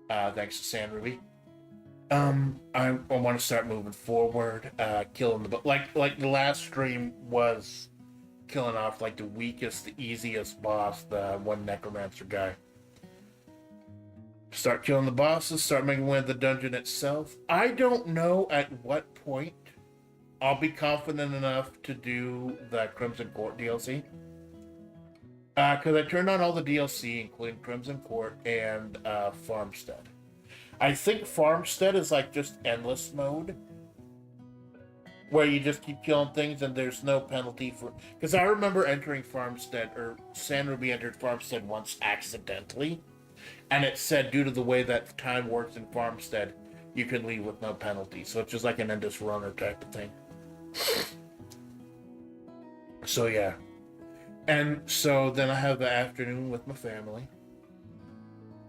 thanks to San Ruby, I want to start moving forward, killing like the last stream was killing off like the weakest, the easiest boss, the one necromancer guy. Start killing the bosses, start making way of the dungeon itself. I don't know at what point I'll be confident enough to do the Crimson Court DLC. Because I turned on all the DLC, including Crimson Court and Farmstead. I think Farmstead is like just endless mode, where you just keep killing things and there's no penalty for... Because I remember entering Farmstead, or San Ruby entered Farmstead once accidentally, and it said due to the way that time works in Farmstead, you can leave with no penalty. So it's just like an endless runner type of thing. So yeah. And so then I have the afternoon with my family.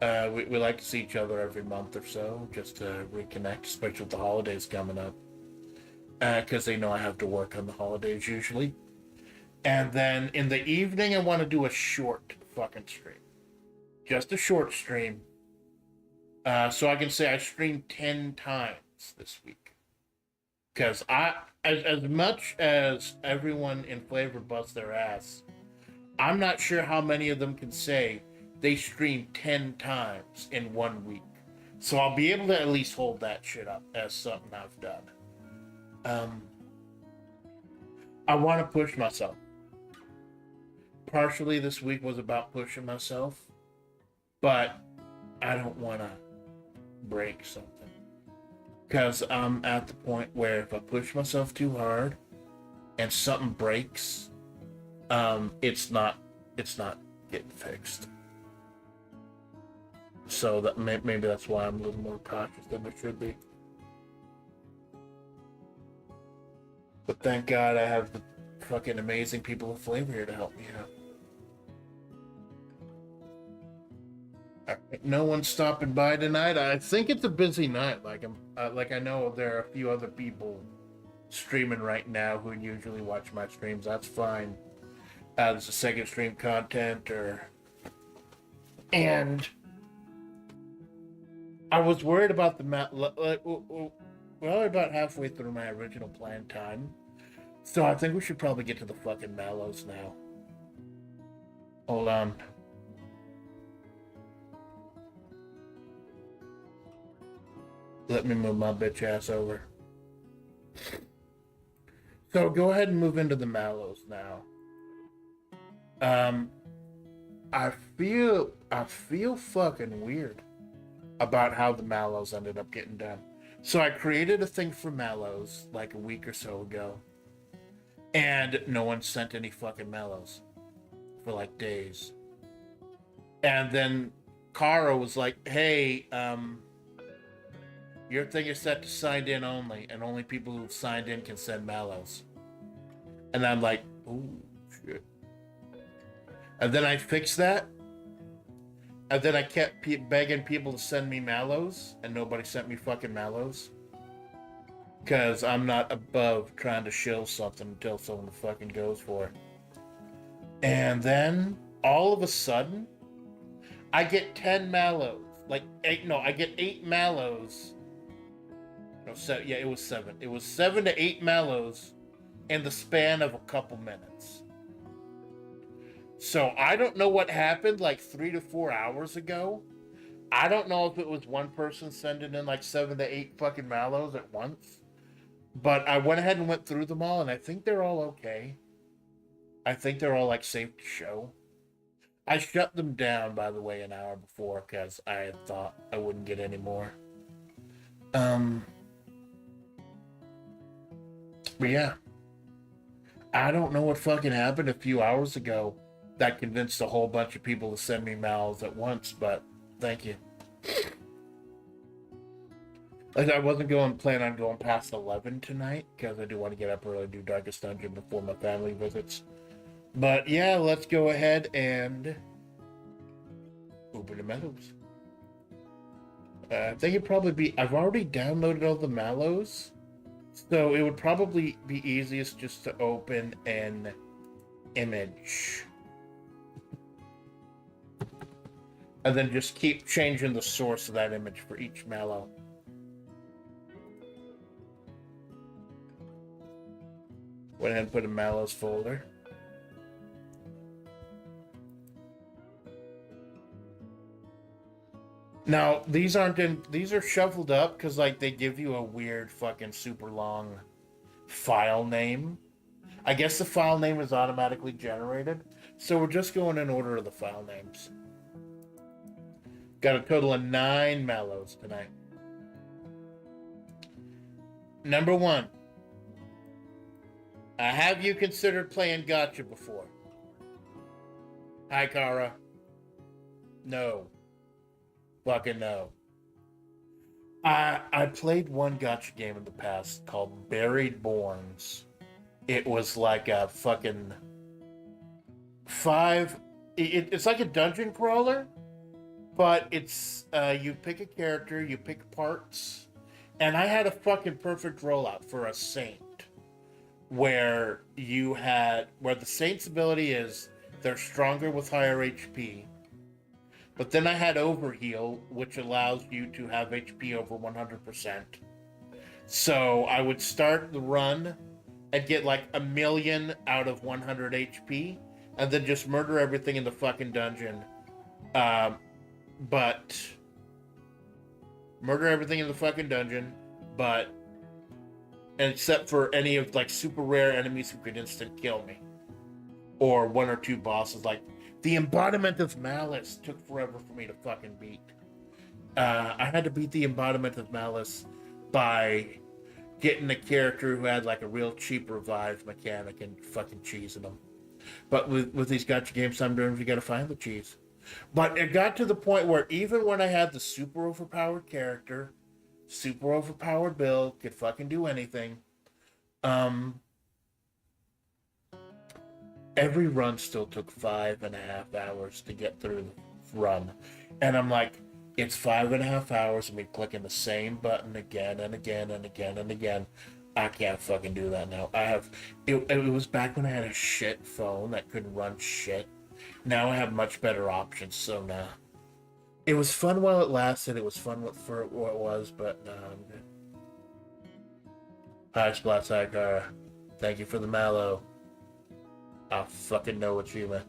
We like to see each other every month or so, just to reconnect, especially with the holidays coming up. Because they know I have to work on the holidays usually. And then in the evening, I want to do a short fucking stream. Just a short stream. So I can say I streamed 10 times this week. Because as much as everyone in FlaVR busts their ass, I'm not sure how many of them can say they streamed 10 times in 1 week. So I'll be able to at least hold that shit up as something I've done. I want to push myself. Partially this week was about pushing myself, but I don't want to break something. Because I'm at the point where if I push myself too hard and something breaks, it's not getting fixed. So that maybe that's why I'm a little more cautious than I should be. But thank God I have the fucking amazing people of FlaVR here to help me out. Alright, no one's stopping by tonight. I think it's a busy night. Like I know there are a few other people streaming right now who usually watch my streams. That's fine. There's a second stream content and I was worried about we're about halfway through my original planned time. So I think we should probably get to the fucking mallows now. Hold on. Let me move my bitch ass over. So go ahead and move into the mallows now. I feel fucking weird about how the mallows ended up getting done. So I created a thing for mallows like a week or so ago. And no one sent any fucking mallows for like days. And then Kara was like, hey, your thing is set to signed in only, and only people who've signed in can send mallows. And I'm like, oh, shit. And then I fixed that. And then I kept begging people to send me mallows, and nobody sent me fucking mallows. Because I'm not above trying to shill something until someone fucking goes for it. And then, all of a sudden, I get 10 mallows. I get 8 mallows. No, it was 7. It was 7 to 8 mallows in the span of a couple minutes. So I don't know what happened like 3 to 4 hours ago. I don't know if it was one person sending in like 7 to 8 fucking mallows at once. But I went ahead and went through them all, and I think they're all okay. I think they're all like safe to show. I shut them down, by the way, an hour before because I had thought I wouldn't get any more. But yeah. I don't know what fucking happened a few hours ago that convinced a whole bunch of people to send me mallows at once, but thank you. Like, I wasn't planning on going past 11 tonight because I do want to get up early and do Darkest Dungeon before my family visits. But yeah, let's go ahead and open the mallows. I think it'd probably be... I've already downloaded all the mallows, so it would probably be easiest just to open an image. And then just keep changing the source of that image for each mallow. Went ahead and put a mallows folder. Now, these are shuffled up because, like, they give you a weird fucking super long file name. I guess the file name is automatically generated. So we're just going in order of the file names. Got a total of 9 mallows tonight. Number 1. Have you considered playing gacha before? Hi, Kara. No. Fucking no. I played one gacha game in the past called Buried Borns. It was like a fucking it's like a dungeon crawler, but it's you pick a character, you pick parts, and I had a fucking perfect rollout for a saint. Where the Saint's ability is they're stronger with higher HP, But then I had Overheal, which allows you to have HP over 100%. So I would start the run and get like 1,000,000 out of 100 HP, and then just murder everything in the fucking dungeon. But murder everything in the fucking dungeon, but except for any of like super rare enemies who could instant kill me, or one or two bosses. Like the embodiment of malice took forever for me to fucking beat. I had to beat the embodiment of malice by getting a character who had like a real cheap revive mechanic and fucking cheesing them. But with these gacha games, sometimes you gotta find the cheese. But it got to the point where even when I had the super overpowered character, super overpowered build, could fucking do anything, every run still took 5.5 hours to get through the run. And I'm like, it's 5.5 hours of me clicking the same button again and again and again and again. I can't fucking do that now. It was back when I had a shit phone that couldn't run shit. Now I have much better options, so nah. It was fun while it lasted. It was fun for what it was, but nah, I'm good. Hi, Splatts. Thank you for the mallow. I fucking know what you meant.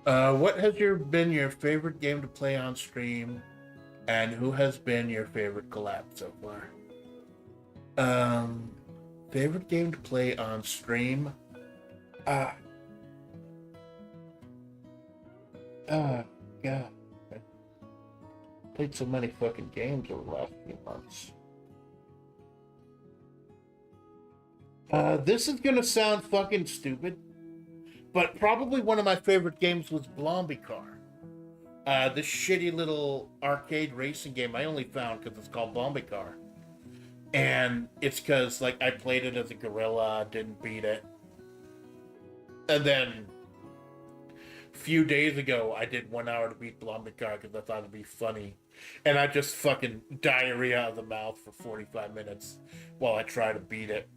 What has been your favorite game to play on stream, and who has been your favorite collab so far? Favorite game to play on stream? God. I played so many fucking games over the last few months. This is gonna sound fucking stupid, but probably one of my favorite games was Blombicar. This shitty little arcade racing game I only found because it's called Blombicar. And it's because, like, I played it as a gorilla, didn't beat it. And then, a few days ago, I did 1 hour to beat Blombicar because I thought it'd be funny. And I just fucking diarrhea out of the mouth for 45 minutes while I try to beat it.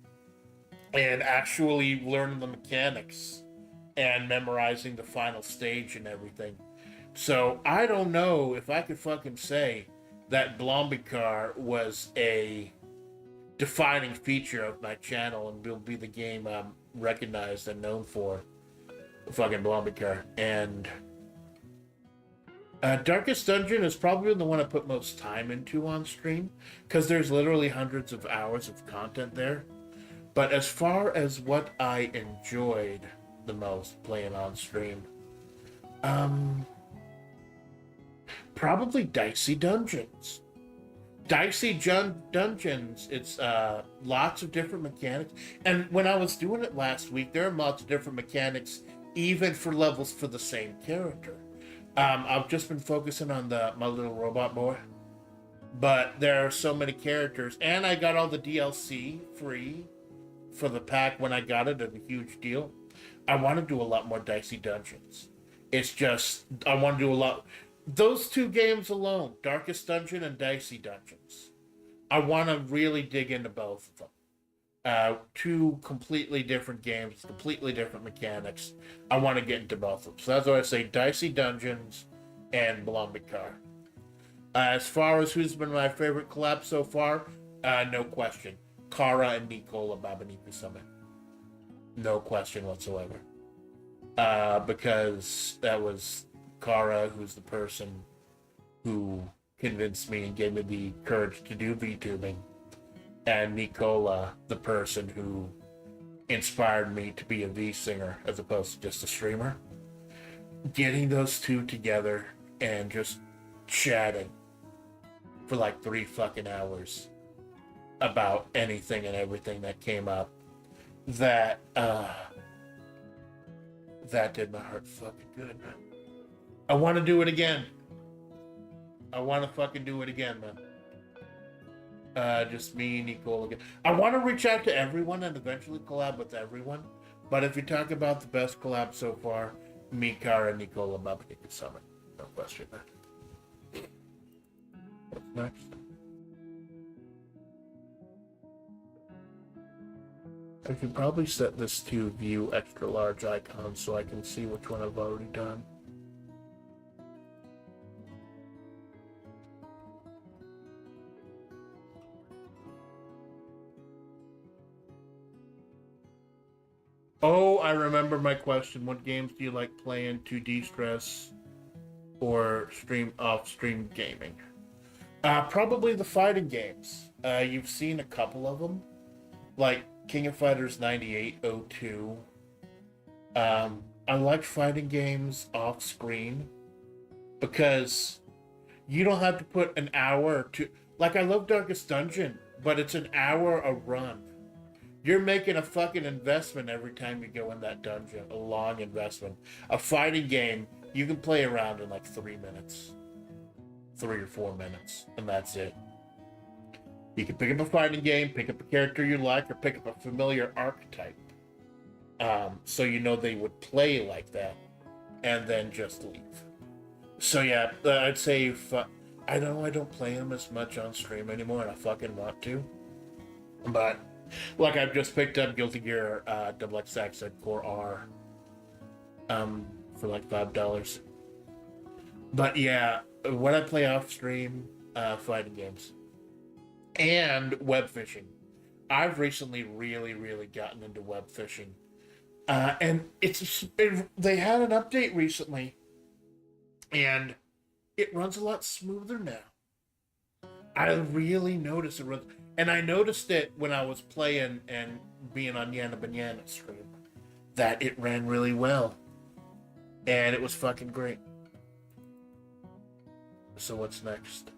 And actually learn the mechanics and memorizing the final stage and everything. So I don't know if I could fucking say that Blombicar was a defining feature of my channel and will be the game I'm recognized and known for. Fucking Blombicar. And Darkest Dungeon is probably the one I put most time into on stream, because there's literally hundreds of hours of content there. But as far as what I enjoyed the most playing on stream, probably Dicey Dungeons. Dungeons, it's lots of different mechanics. And when I was doing it last week, there are lots of different mechanics, even for levels for the same character. I've just been focusing on my little robot boy. But there are so many characters. And I got all the DLC free for the pack when I got it, a huge deal. I want to do a lot more Dicey Dungeons. It's just, I want to do a lot. Those two games alone, Darkest Dungeon and Dicey Dungeons, I want to really dig into both of them. Two completely different games, completely different mechanics. I want to get into both of them. So that's why I say Dicey Dungeons and Blombicar. As far as who's been my favorite collab so far, no question. Kara and Nicola Babaniki Summit. No question whatsoever. Because that was Kara, who's the person who convinced me and gave me the courage to do VTubing, and Nicola, the person who inspired me to be a V singer as opposed to just a streamer. Getting those two together and just chatting for like 3 fucking hours about anything and everything that came up, that did my heart fucking good, man. I want to do it again. I want to fucking do it again, man. Just me and Nicole again. I want to reach out to everyone and eventually collab with everyone. But if you talk about the best collab so far, me, Kara, and Nicola Babaniki Summit. No question, man. What's next? I should probably set this to view extra large icons so I can see which one I've already done. Oh, I remember my question. What games do you like playing to de-stress or stream off-stream gaming? Probably the fighting games. You've seen a couple of them, like King of Fighters 9802. I like fighting games off-screen because you don't have to put an hour to... Like, I love Darkest Dungeon, but it's an hour a run. You're making a fucking investment every time you go in that dungeon. A long investment. A fighting game, you can play around in like 3 minutes. 3 or 4 minutes. And that's it. You can pick up a fighting game, pick up a character you like, or pick up a familiar archetype. So you know they would play like that. And then just leave. So yeah, I'd say... I know I don't play them as much on stream anymore, and I fucking want to. But... Like, I've just picked up Guilty Gear XXX at Core R for like $5. But yeah, when I play off stream, fighting games and web fishing. I've recently really gotten into web fishing. And they had an update recently, and it runs a lot smoother now. I really noticed it runs... And I noticed it when I was playing and being on Yana Banana stream, that it ran really well. And it was fucking great. So what's next?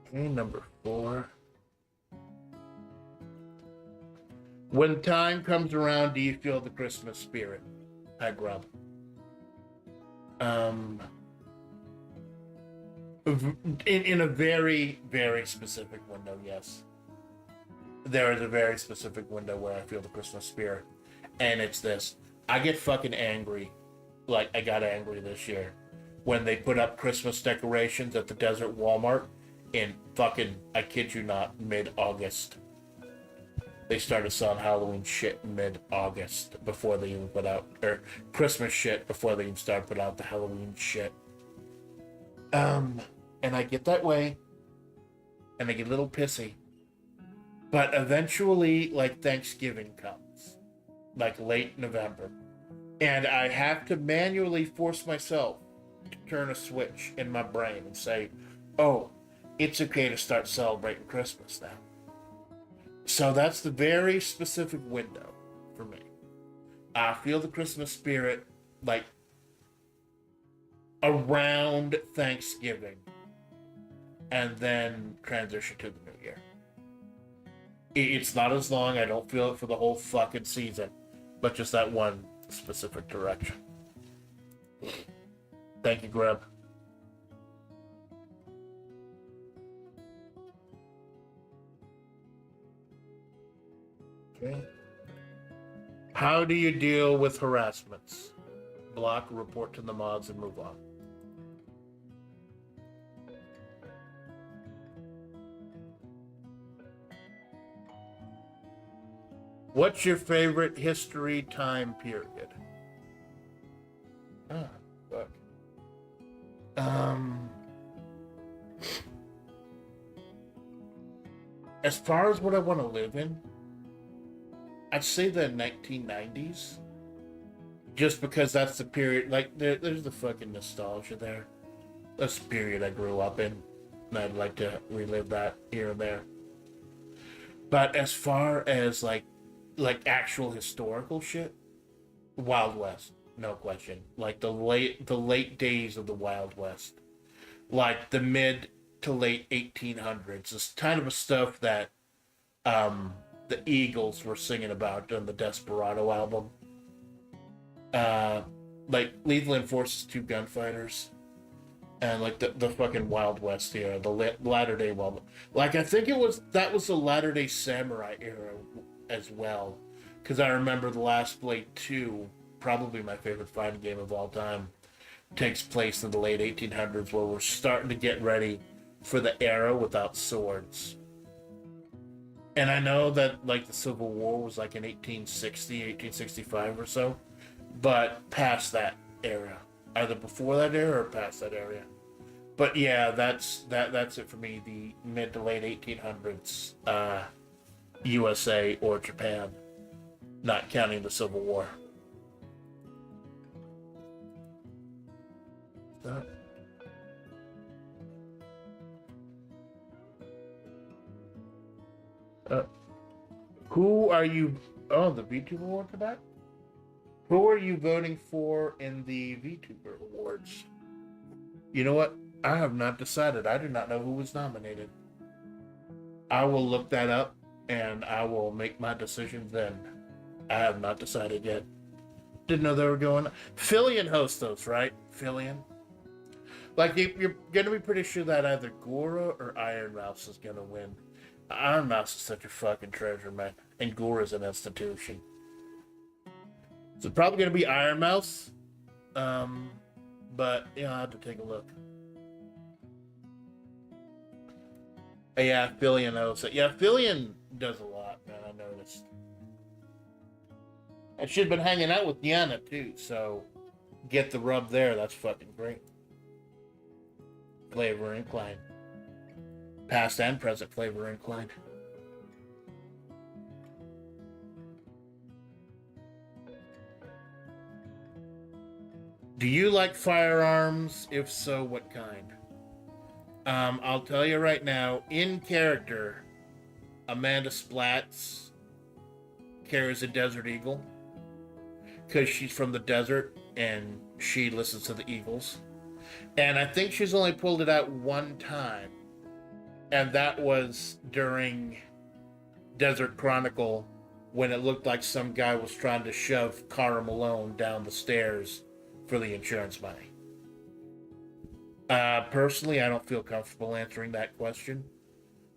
Okay, number 4. When time comes around, do you feel the Christmas spirit? Hi, Grub. In a very specific window, yes. There is a very specific window where I feel the Christmas spirit. And it's this. I get fucking angry. Like, I got angry this year when they put up Christmas decorations at the Desert Walmart in fucking, I kid you not, mid-August. They started selling Halloween shit in mid-August before they even put out, or Christmas shit before they even started putting out the Halloween shit. And I get that way, and I get a little pissy. But eventually, like, Thanksgiving comes, like late November, and I have to manually force myself to turn a switch in my brain and say, oh, it's okay to start celebrating Christmas now. So that's the very specific window for me. I feel the Christmas spirit, like, around Thanksgiving, and then transition to the new year. It's not as long. I don't feel it for the whole fucking season, but just that one specific direction. Thank you, Grub. Okay. How do you deal with harassments? Block, report to the mods, and move on. What's your favorite history time period? Oh, fuck. As far as what I want to live in, I'd say the 1990s. Just because that's the period, like, there's the fucking nostalgia there. That's the period I grew up in, and I'd like to relive that here and there. But as far as, like actual historical shit, Wild West, no question. Like, the late days of the Wild West. Like, the mid to late 1800s. It's kind of a stuff that, the Eagles were singing about on the Desperado album. Like Lethal Enforce's Two Gunfighters, and like the fucking Wild West era, the Latter-day Wild. Like, I think that was the Latter-day Samurai era as well, because I remember The Last Blade 2, probably my favorite fighting game of all time, takes place in the late 1800s, where we're starting to get ready for the era without swords. And I know that, like, the Civil War was like in 1860, 1865 or so, but past that era, either before that era or past that era. But yeah, that's it for me. The mid to late 1800s, USA or Japan, not counting the Civil War. Who are you? Oh, the VTuber award for that. Who are you voting for in the VTuber awards? You know what? I have not decided. I do not know who was nominated. I will look that up and I will make my decision then. I have not decided yet. Didn't know they were going. Fillion hosts those, right? Fillion. Like, you're gonna be pretty sure that either Gora or Iron Mouse is gonna win. Iron Mouse is such a fucking treasure, man, and Gora's an institution. So probably gonna be Iron Mouse, but yeah, I'll have to take a look. Yeah, Fillion knows it. Yeah, Fillion does a lot, man. I noticed. And she'd been hanging out with Yana too, so get the rub there. That's fucking great. FlaVR incline. Past and present FlaVR incline. Do you like firearms? If so, what kind? I'll tell you right now, in character, Amanda Splatts carries a Desert Eagle because she's from the desert and she listens to the Eagles. And I think she's only pulled it out one time, and that was during Desert Chronicle when it looked like some guy was trying to shove Cara Malone down the stairs for the insurance money. Personally, I don't feel comfortable answering that question.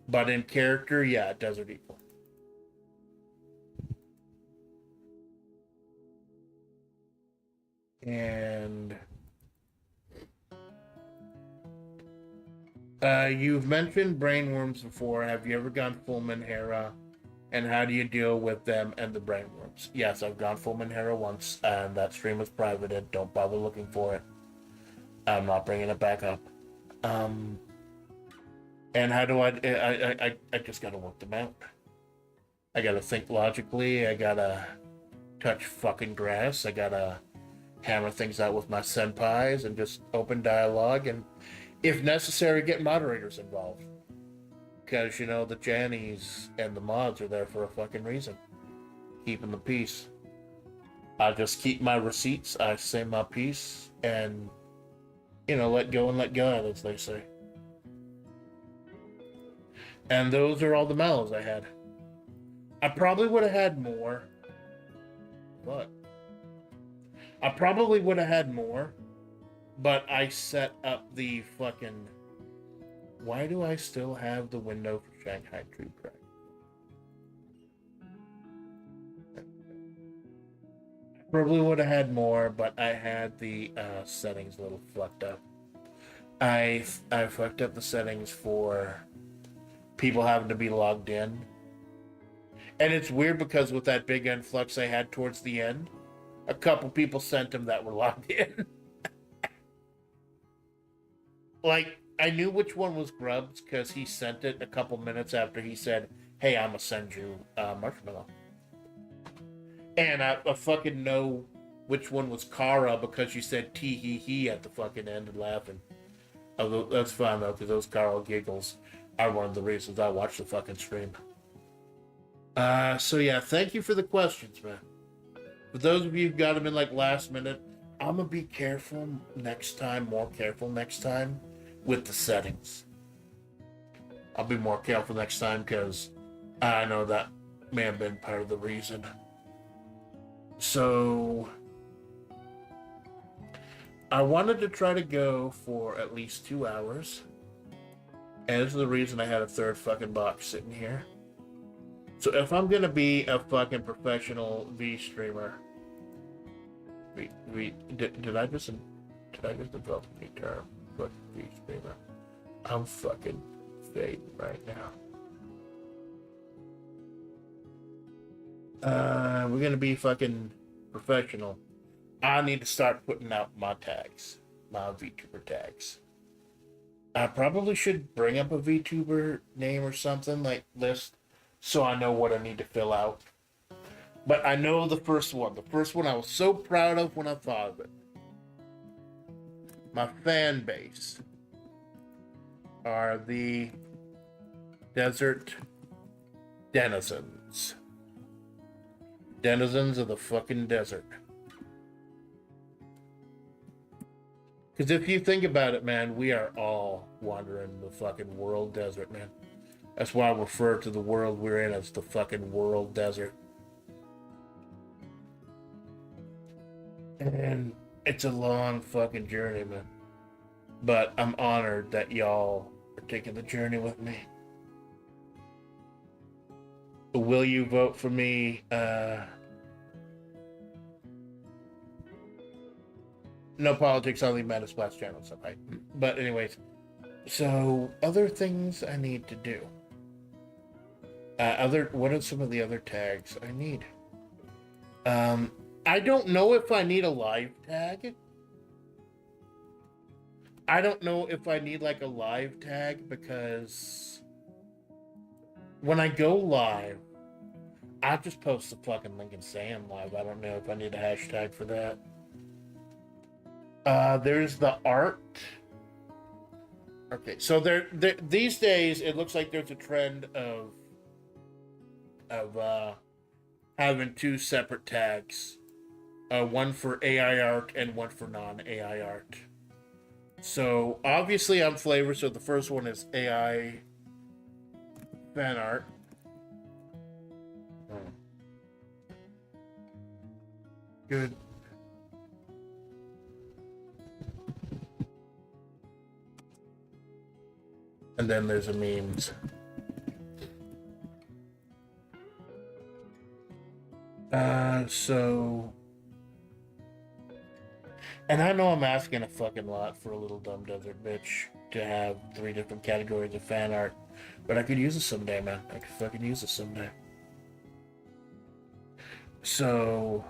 But in character, yeah, Desert Eagle. And you've mentioned brainworms before. Have you ever gone full Menhera? And how do you deal with them and the brainworms? Yes, I've gone full Menhera once, and that stream was privated. Don't bother looking for it. I'm not bringing it back up. And how do I just gotta work them out. I gotta think logically. I gotta touch fucking grass. I gotta hammer things out with my senpais and just open dialogue. And if necessary, get moderators involved. Because, you know, the Jannies and the mods are there for a fucking reason. Keeping the peace. I just keep my receipts. I say my piece. And, you know, let go and let God, as they say. And those are all the mallows I had. I probably would have had more. But I set up the fucking... Why do I still have the window for Shanghai True Crack? Probably would have had more, but I had the settings a little fucked up. I fucked up the settings for people having to be logged in. And it's weird because with that big influx I had towards the end, a couple people sent them that were logged in. Like, I knew which one was Grubbs because he sent it a couple minutes after he said, hey, I'm gonna send you Marshmallow. And I fucking know which one was Kara because she said tee hee hee at the fucking end and laughing. Although that's fine though, because those Carl giggles are one of the reasons I watch the fucking stream. So yeah, thank you for the questions, man. For those of you who got them in like last minute, I'm gonna be careful next time, more careful next time with the settings. I'll be more careful next time because I know that may have been part of the reason. So I wanted to try to go for at least 2 hours. And this is the reason I had a third fucking box sitting here. So if I'm gonna be a fucking professional V streamer, did I just develop a new term? But V streamer. I'm fucking fading right now. We're gonna be fucking professional. I need to start putting out my tags, my VTuber tags. I probably should bring up a VTuber name or something like list, so I know what I need to fill out. But I know the first one. The first one I was so proud of when I thought of it. My fan base are the desert denizens. Denizens of the fucking desert. Because if you think about it, man, we are all wandering the fucking world desert, man. That's why I refer to the world we're in as the fucking world desert. And it's a long fucking journey, man. But I'm honored that y'all are taking the journey with me. Will you vote for me? No politics on the Amanda Splatts channel, so right. But anyways, so other things I need to do. What are some of the other tags I need? I don't know if I need a live tag. I don't know if I need like a live tag because when I go live, I just post the fucking link and say I'm live. I don't know if I need a hashtag for that. There's the art. Okay, so there these days it looks like there's a trend of having two separate tags, one for AI art and one for non-AI art. So obviously I'm FlaVR, so the first one is AI fan art. Good. And then there's a memes. So... And I know I'm asking a fucking lot for a little dumb desert bitch to have 3 different categories of fan art. But I could use it someday, man. I could fucking use it someday. So...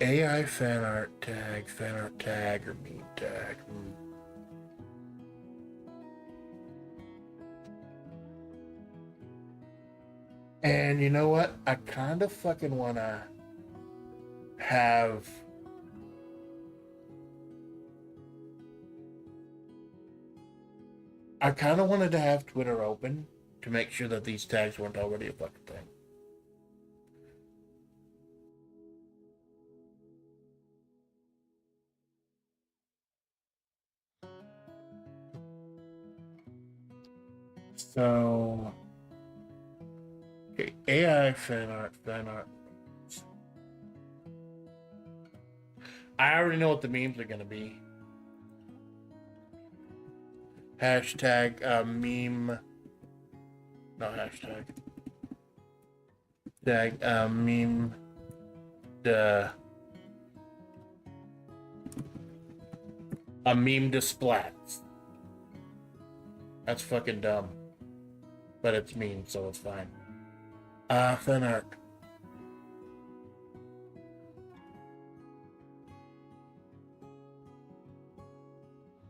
AI fan art tag, or meme tag. And you know what? I kind of fucking want to have... I kind of wanted to have Twitter open to make sure that these tags weren't already a fucking thing. So... Okay, AI fan art. I already know what the memes are going to be. Hashtag meme. No hashtag. Tag meme. A meme to Splatts. That's fucking dumb. But it's meme, so it's fine. Fan art.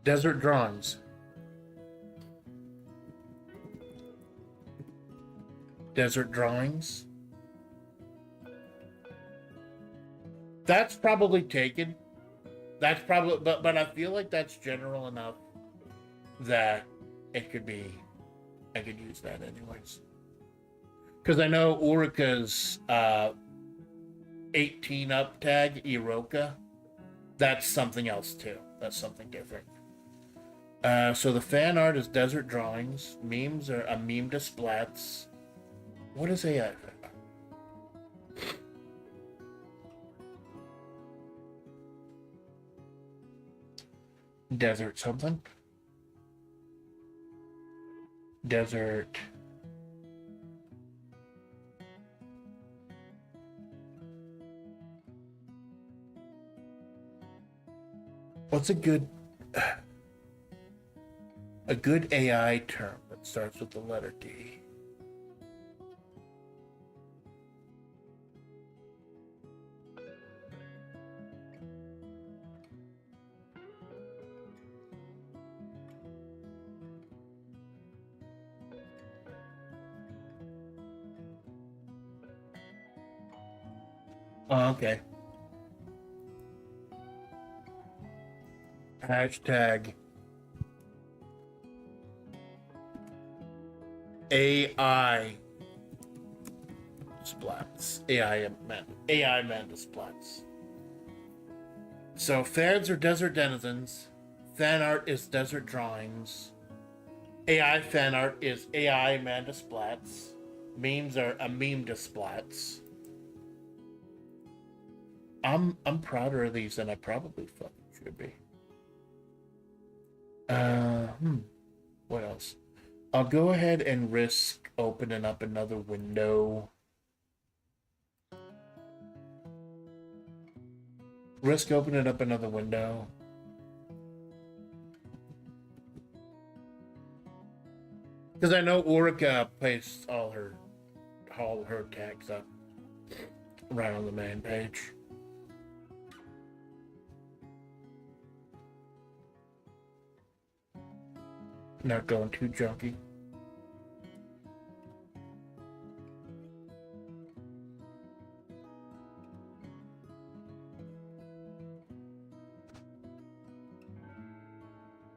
Desert drawings. Desert drawings. That's probably taken. That's probably, but I feel like that's general enough that it could be. I could use that anyways. Because I know Urika's 18 up tag, Iroka, that's something else too. That's something different. So the fan art is desert drawings. Memes are a meme to Splatts. What is AI fan art? Desert something? Desert... What's a good... A good AI term that starts with the letter D. Oh, okay. Hashtag AI Splatts. AI Amanda Splatts. So fans are desert denizens. Fan art is desert drawings. AI fan art is AI Amanda Splatts. Memes are a meme to Splatts. I'm prouder of these than I probably fucking should be. What else? I'll go ahead and risk opening up another window. Risk opening up another window. Because I know Orica placed all her tags up right on the main page. Not going too junky.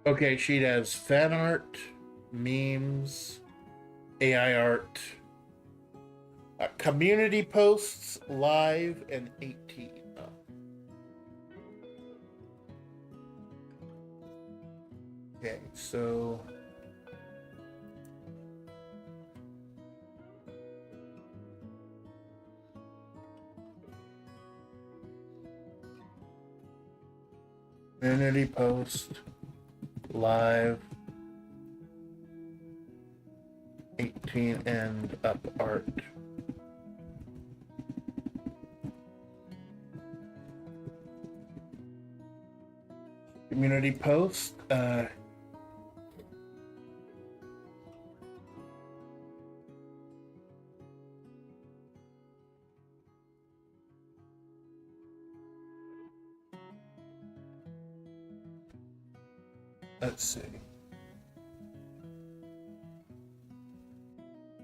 Okay, she has fan art, memes, AI art, community posts, live, and 18. Okay, so community post, live, 18 and up art. Community post, let's see.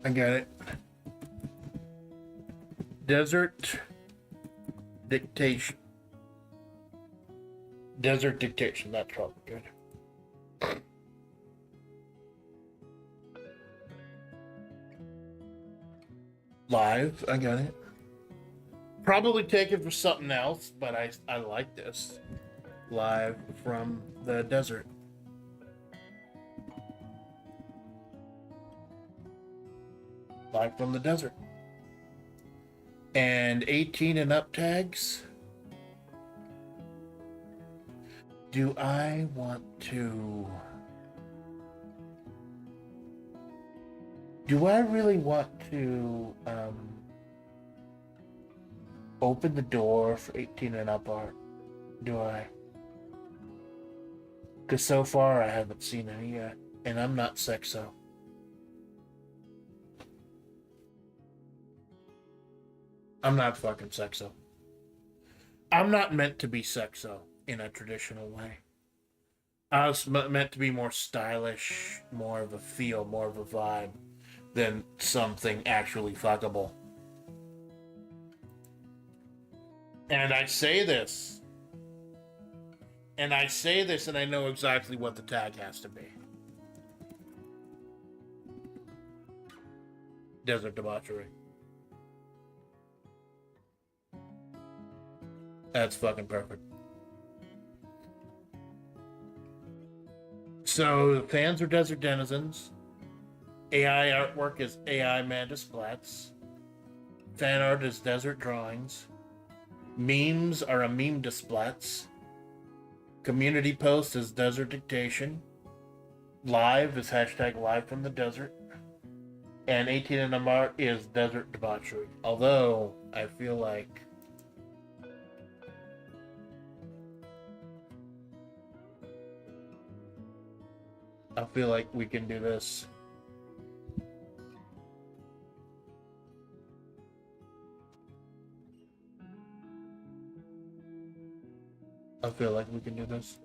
I got it. Desert dictation. Desert dictation. That's probably good. Live. I got it. Probably take it for something else, but I like this. Live from the desert. Live from the desert. And 18 and up tags. Do I want to... Do I really want to open the door for 18 and up art? Do I? Because so far I haven't seen any yet. And I'm not sexo. I'm not fucking sexo. I'm not meant to be sexo in a traditional way. I was meant to be more stylish, more of a feel, more of a vibe than something actually fuckable. And I say this, and I know exactly what the tag has to be. Desert debauchery. That's fucking perfect. So the fans are desert denizens. AI artwork is AI Amanda Splatts. Fan art is desert drawings. Memes are a meme to Splatts. Community post is desert dictation. Live is hashtag live from the desert. And 18 and up art is desert debauchery. Although I feel like I feel like we can do this. I feel like we can do this.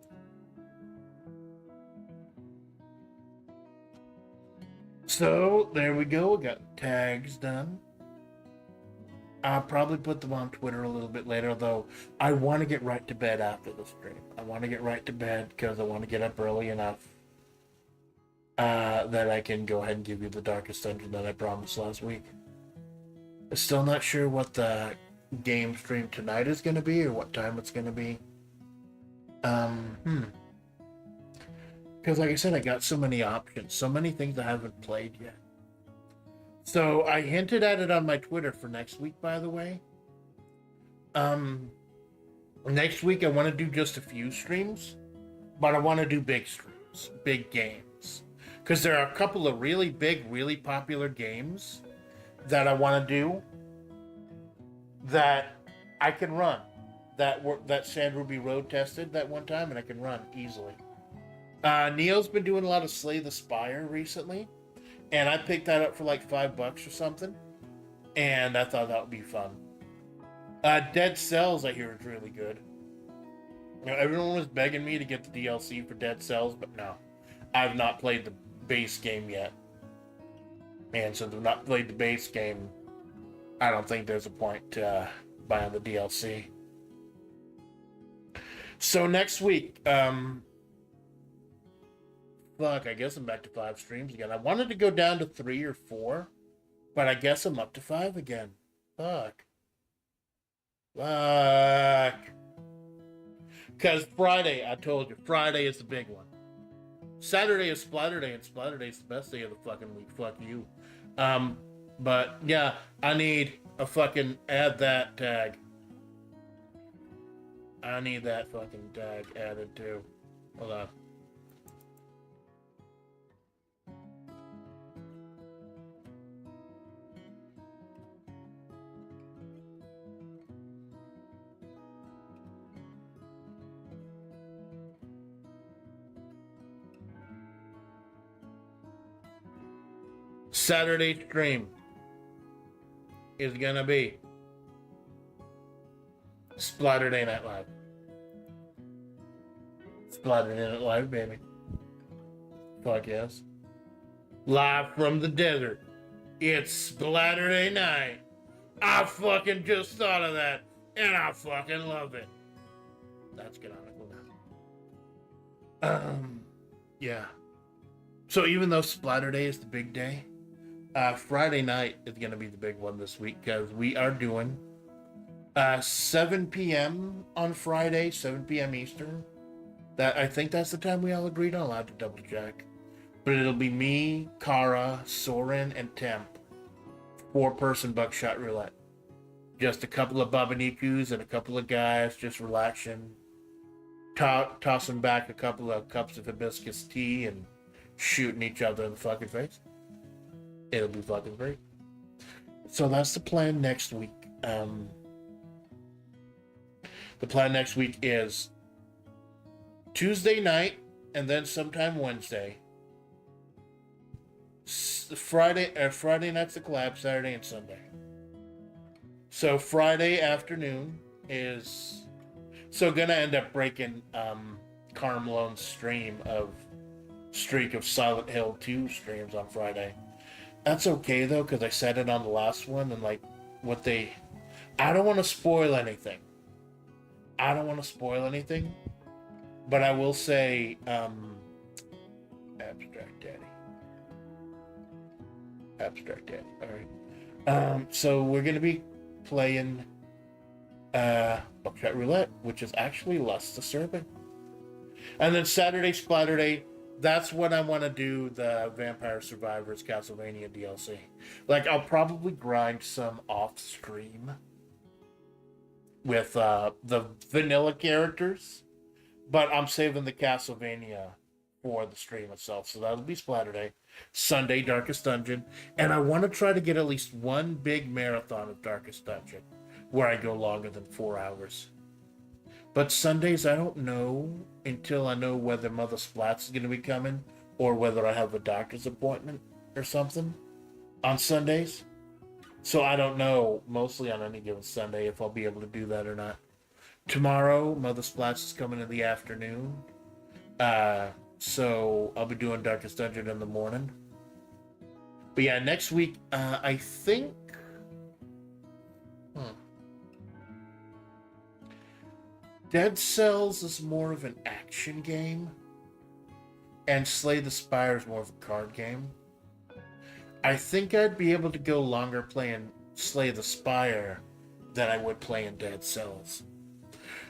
So, there we go. We got tags done. I'll probably put them on Twitter a little bit later, though I want to get right to bed after the stream. I want to get right to bed because I want to get up early enough that I can go ahead and give you the Darkest Dungeon that I promised last week. I'm still not sure what the game stream tonight is going to be or what time it's going to be. Because like I said, I got so many options, so many things I haven't played yet. So I hinted at it on my Twitter for next week, by the way. Next week I want to do just a few streams, but I want to do big streams, big games. Because there are a couple of really big, really popular games that I want to do that I can run. That Sand Ruby Road tested that one time, and I can run easily. Neil's been doing a lot of Slay the Spire recently, and I picked that up for like $5 or something, and I thought that would be fun. Dead Cells, I hear, is really good. You know, everyone was begging me to get the DLC for Dead Cells, but no. I've not played the base game yet. And since I've not played the base game, I don't think there's a point buying the DLC. So next week, fuck, I guess I'm back to 5 streams again. I wanted to go down to 3 or 4, but I guess I'm up to 5 again. Fuck. Because Friday, I told you, Friday is the big one. Saturday is Splatterday, and Splatterday is the best day of the fucking week. Fuck you. But yeah, I need a fucking add that tag. I need that fucking tag added too. Hold on. Saturday stream is gonna be Splatterday Night Live. Splatterday Night Live, baby. Fuck yes. Live from the desert. It's Splatterday night. I fucking just thought of that, and I fucking love it. That's canonical now. Yeah. So even though Splatterday is the big day, Friday night is going to be the big one this week because we are doing 7 p.m. on Friday, 7 p.m. Eastern. I think that's the time we all agreed on. I'll have to double check. But it'll be me, Kara, Soren, and Temp. 4-person buckshot roulette. Just a couple of Babanikus and a couple of guys just relaxing. Tossing back a couple of cups of hibiscus tea and shooting each other in the fucking face. It'll be fucking great. So that's the plan next week. The plan next week is Tuesday night and then sometime Wednesday. Friday night's the collab, Saturday and Sunday. So Friday afternoon is gonna end up breaking Carmalone's streak of Silent Hill 2 streams on Friday. That's okay though, because I said it on the last one, and like I don't want to spoil anything. But I will say, Abstract Daddy. All right. So we're gonna be playing Buckshot Roulette, which is actually less disturbing. And then Saturday, Splatterday. That's when I want to do the Vampire Survivors Castlevania DLC. Like, I'll probably grind some off-stream with the vanilla characters, but I'm saving the Castlevania for the stream itself. So that'll be Splatterday. Sunday, Darkest Dungeon. And I want to try to get at least one big marathon of Darkest Dungeon where I go longer than 4 hours. But Sundays, I don't know until I know whether Mother Splatts is going to be coming or whether I have a doctor's appointment or something on Sundays. So I don't know, mostly on any given Sunday, if I'll be able to do that or not. Tomorrow, Mother Splatts is coming in the afternoon. So I'll be doing Darkest Dungeon in the morning. But yeah, next week, I think... Dead Cells is more of an action game, and Slay the Spire is more of a card game. I think I'd be able to go longer playing Slay the Spire than I would playing Dead Cells.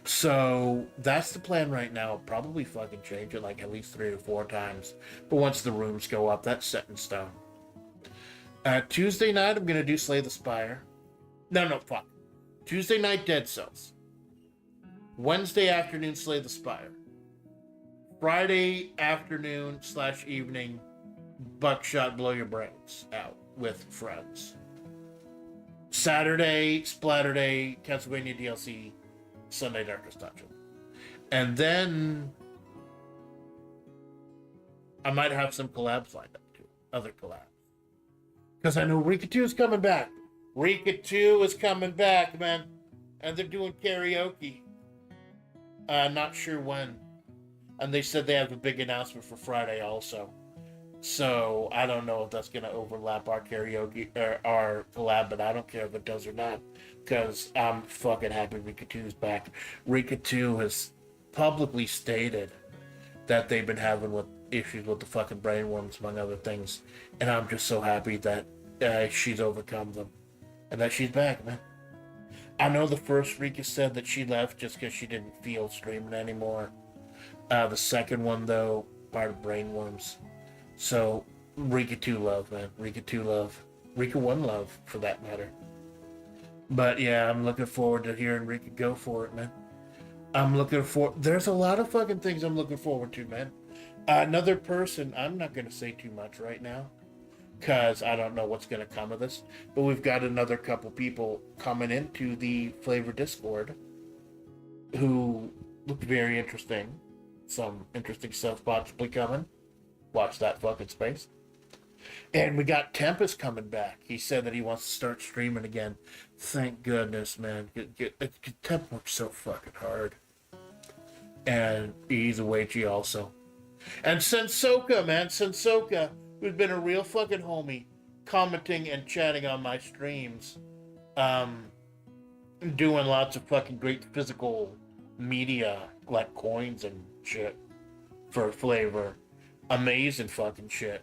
So that's the plan right now. I'll probably fucking change it like at least 3 or 4 times. But once the rooms go up, that's set in stone. Tuesday night, I'm going to do Slay the Spire. No, fuck. Tuesday night, Dead Cells. Wednesday afternoon, Slay the Spire. Friday afternoon / evening, Buckshot Blow Your Brains Out with friends. Saturday, Splatterday, Castlevania DLC, Sunday Darkest Dungeon. And then I might have some collabs lined up too. Other collabs. Because I know Rika 2 is coming back. Rika 2 is coming back, man. And they're doing karaoke. Not sure when. And they said they have a big announcement for Friday also. So I don't know if that's going to overlap our karaoke or our collab, but I don't care if it does or not. Because I'm fucking happy Rika 2 is back. Rika 2 has publicly stated that they've been having issues with the fucking brainworms, among other things. And I'm just so happy that she's overcome them. And that she's back, man. I know the first Rika said that she left just because she didn't feel streaming anymore. The second one, though, part of brainworms. So, Rika 2 love, man. Rika 2 love. Rika 1 love, for that matter. But yeah, I'm looking forward to hearing Rika go for it, man. There's a lot of fucking things I'm looking forward to, man. Another person, I'm not going to say too much right now, because I don't know what's going to come of this. But we've got another couple people coming into the FlaVR Discord who look very interesting. Some interesting stuff possibly coming. Watch that fucking space. And we got Tempest coming back. He said that he wants to start streaming again. Thank goodness, man. Temp works so fucking hard. And he's a Weichi also. And Sensoka, man. Sensoka, who's been a real fucking homie, commenting and chatting on my streams. Doing lots of fucking great physical media, like coins and shit, for FlaVR. Amazing fucking shit.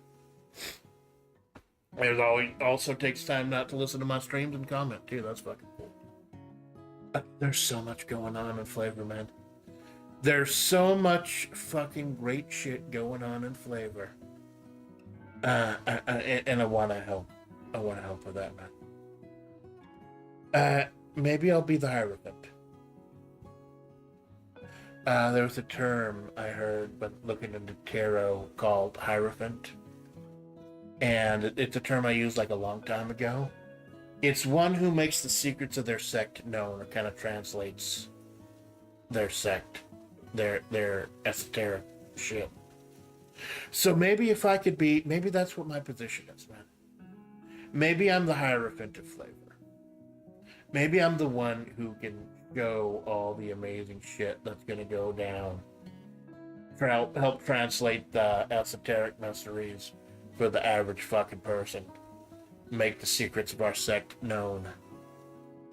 It always also takes time not to listen to my streams and comment too. That's fucking cool. There's so much going on in FlaVR, man. There's so much fucking great shit going on in FlaVR. And I want to help. I want to help with that, man. Maybe I'll be the Hierophant. There was a term I heard, but looking into tarot, called Hierophant. And it's a term I used like a long time ago. It's one who makes the secrets of their sect known, or kind of translates their sect, their esoteric shit. So maybe if I could be, maybe that's what my position is, man. Maybe I'm the Hierophant of FlaVR. Maybe I'm the one who can show all the amazing shit that's gonna go down. Help translate the esoteric mysteries for the average fucking person. Make the secrets of our sect known.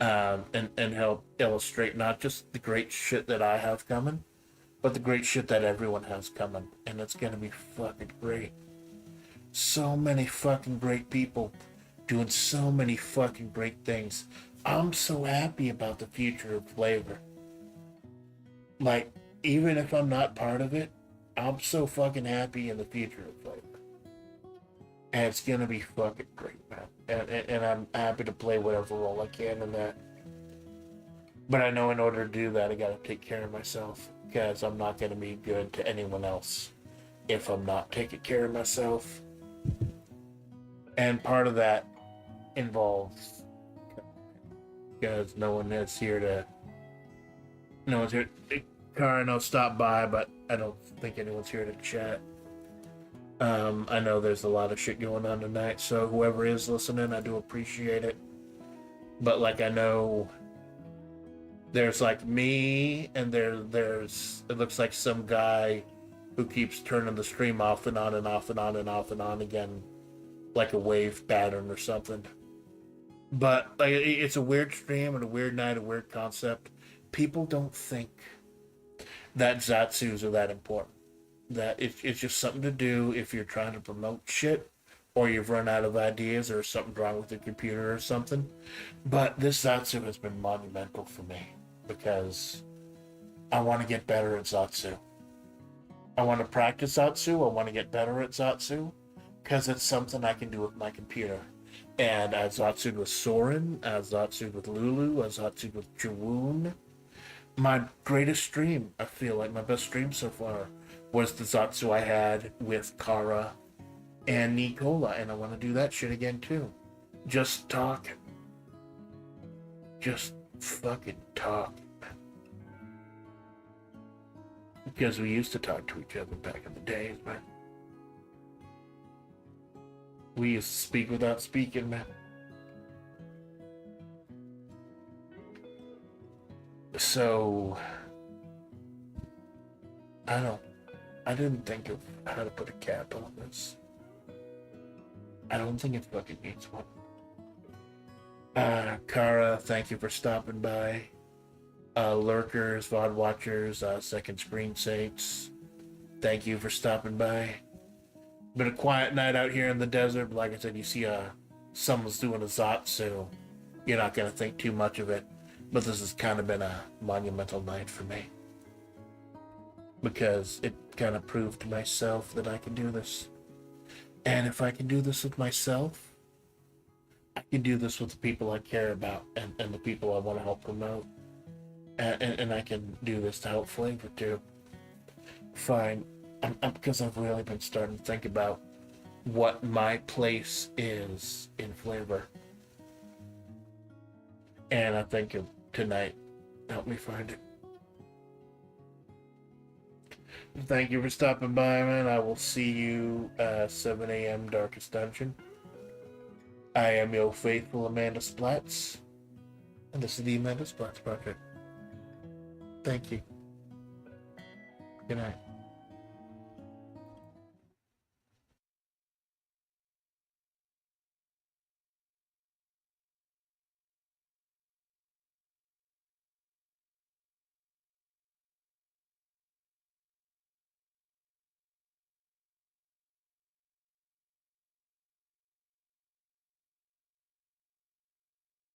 And help illustrate not just the great shit that I have coming, but the great shit that everyone has coming. And it's gonna be fucking great. So many fucking great people doing so many fucking great things. I'm so happy about the future of FlaVR. Like, even if I'm not part of it, I'm so fucking happy in the future of FlaVR. And it's gonna be fucking great, man. And I'm happy to play whatever role I can in that. But I know in order to do that, I gotta take care of myself. Because I'm not gonna be good to anyone else if I'm not taking care of myself. And part of that involves, because no one's here. Karen, I'll stop by, but I don't think anyone's here to chat. I know there's a lot of shit going on tonight, so whoever is listening, I do appreciate it. But like, I know there's like me, and there's it looks like some guy who keeps turning the stream off and on and off and on and off and on again, like a wave pattern or something. But like, it's a weird stream and a weird night, a weird concept. People don't think that Zatsus are that important. That it's just something to do if you're trying to promote shit, or you've run out of ideas, or something's wrong with your computer or something. But this Zatsu has been monumental for me because I want to get better at Zatsu. I want to practice Zatsu. I want to get better at Zatsu because it's something I can do with my computer. And I Zatsu'd with Soren, I Zatsu'd with Lulu, I Zatsu'd with Jawoon. My greatest stream, I feel like my best stream so far, was the Zatsu I had with Kara and Nicola, and I want to do that shit again too. Just talk. Just fucking talk. Because we used to talk to each other back in the days, man. We used to speak without speaking, man. So, I didn't think of how to put a cap on this. I don't think it fucking needs one. Kara, thank you for stopping by. Lurkers, VOD watchers, second screen sakes, thank you for stopping by. Been a quiet night out here in the desert, but like I said, you see someone's doing a Zatsu, you're not going to think too much of it. But this has kind of been a monumental night for me. Because it kind of proved to myself that I can do this. And if I can do this with myself, I can do this with the people I care about and the people I want to help promote. And I can do this to help FlaVR too. Fine. Because I've really been starting to think about what my place is in FlaVR. And I think tonight helped me find it. Thank you for stopping by, man. I will see you 7 a.m. Darkest Dungeon. I am your faithful Amanda Splatts, and this is the Amanda Splatts Project. Thank you. Good night.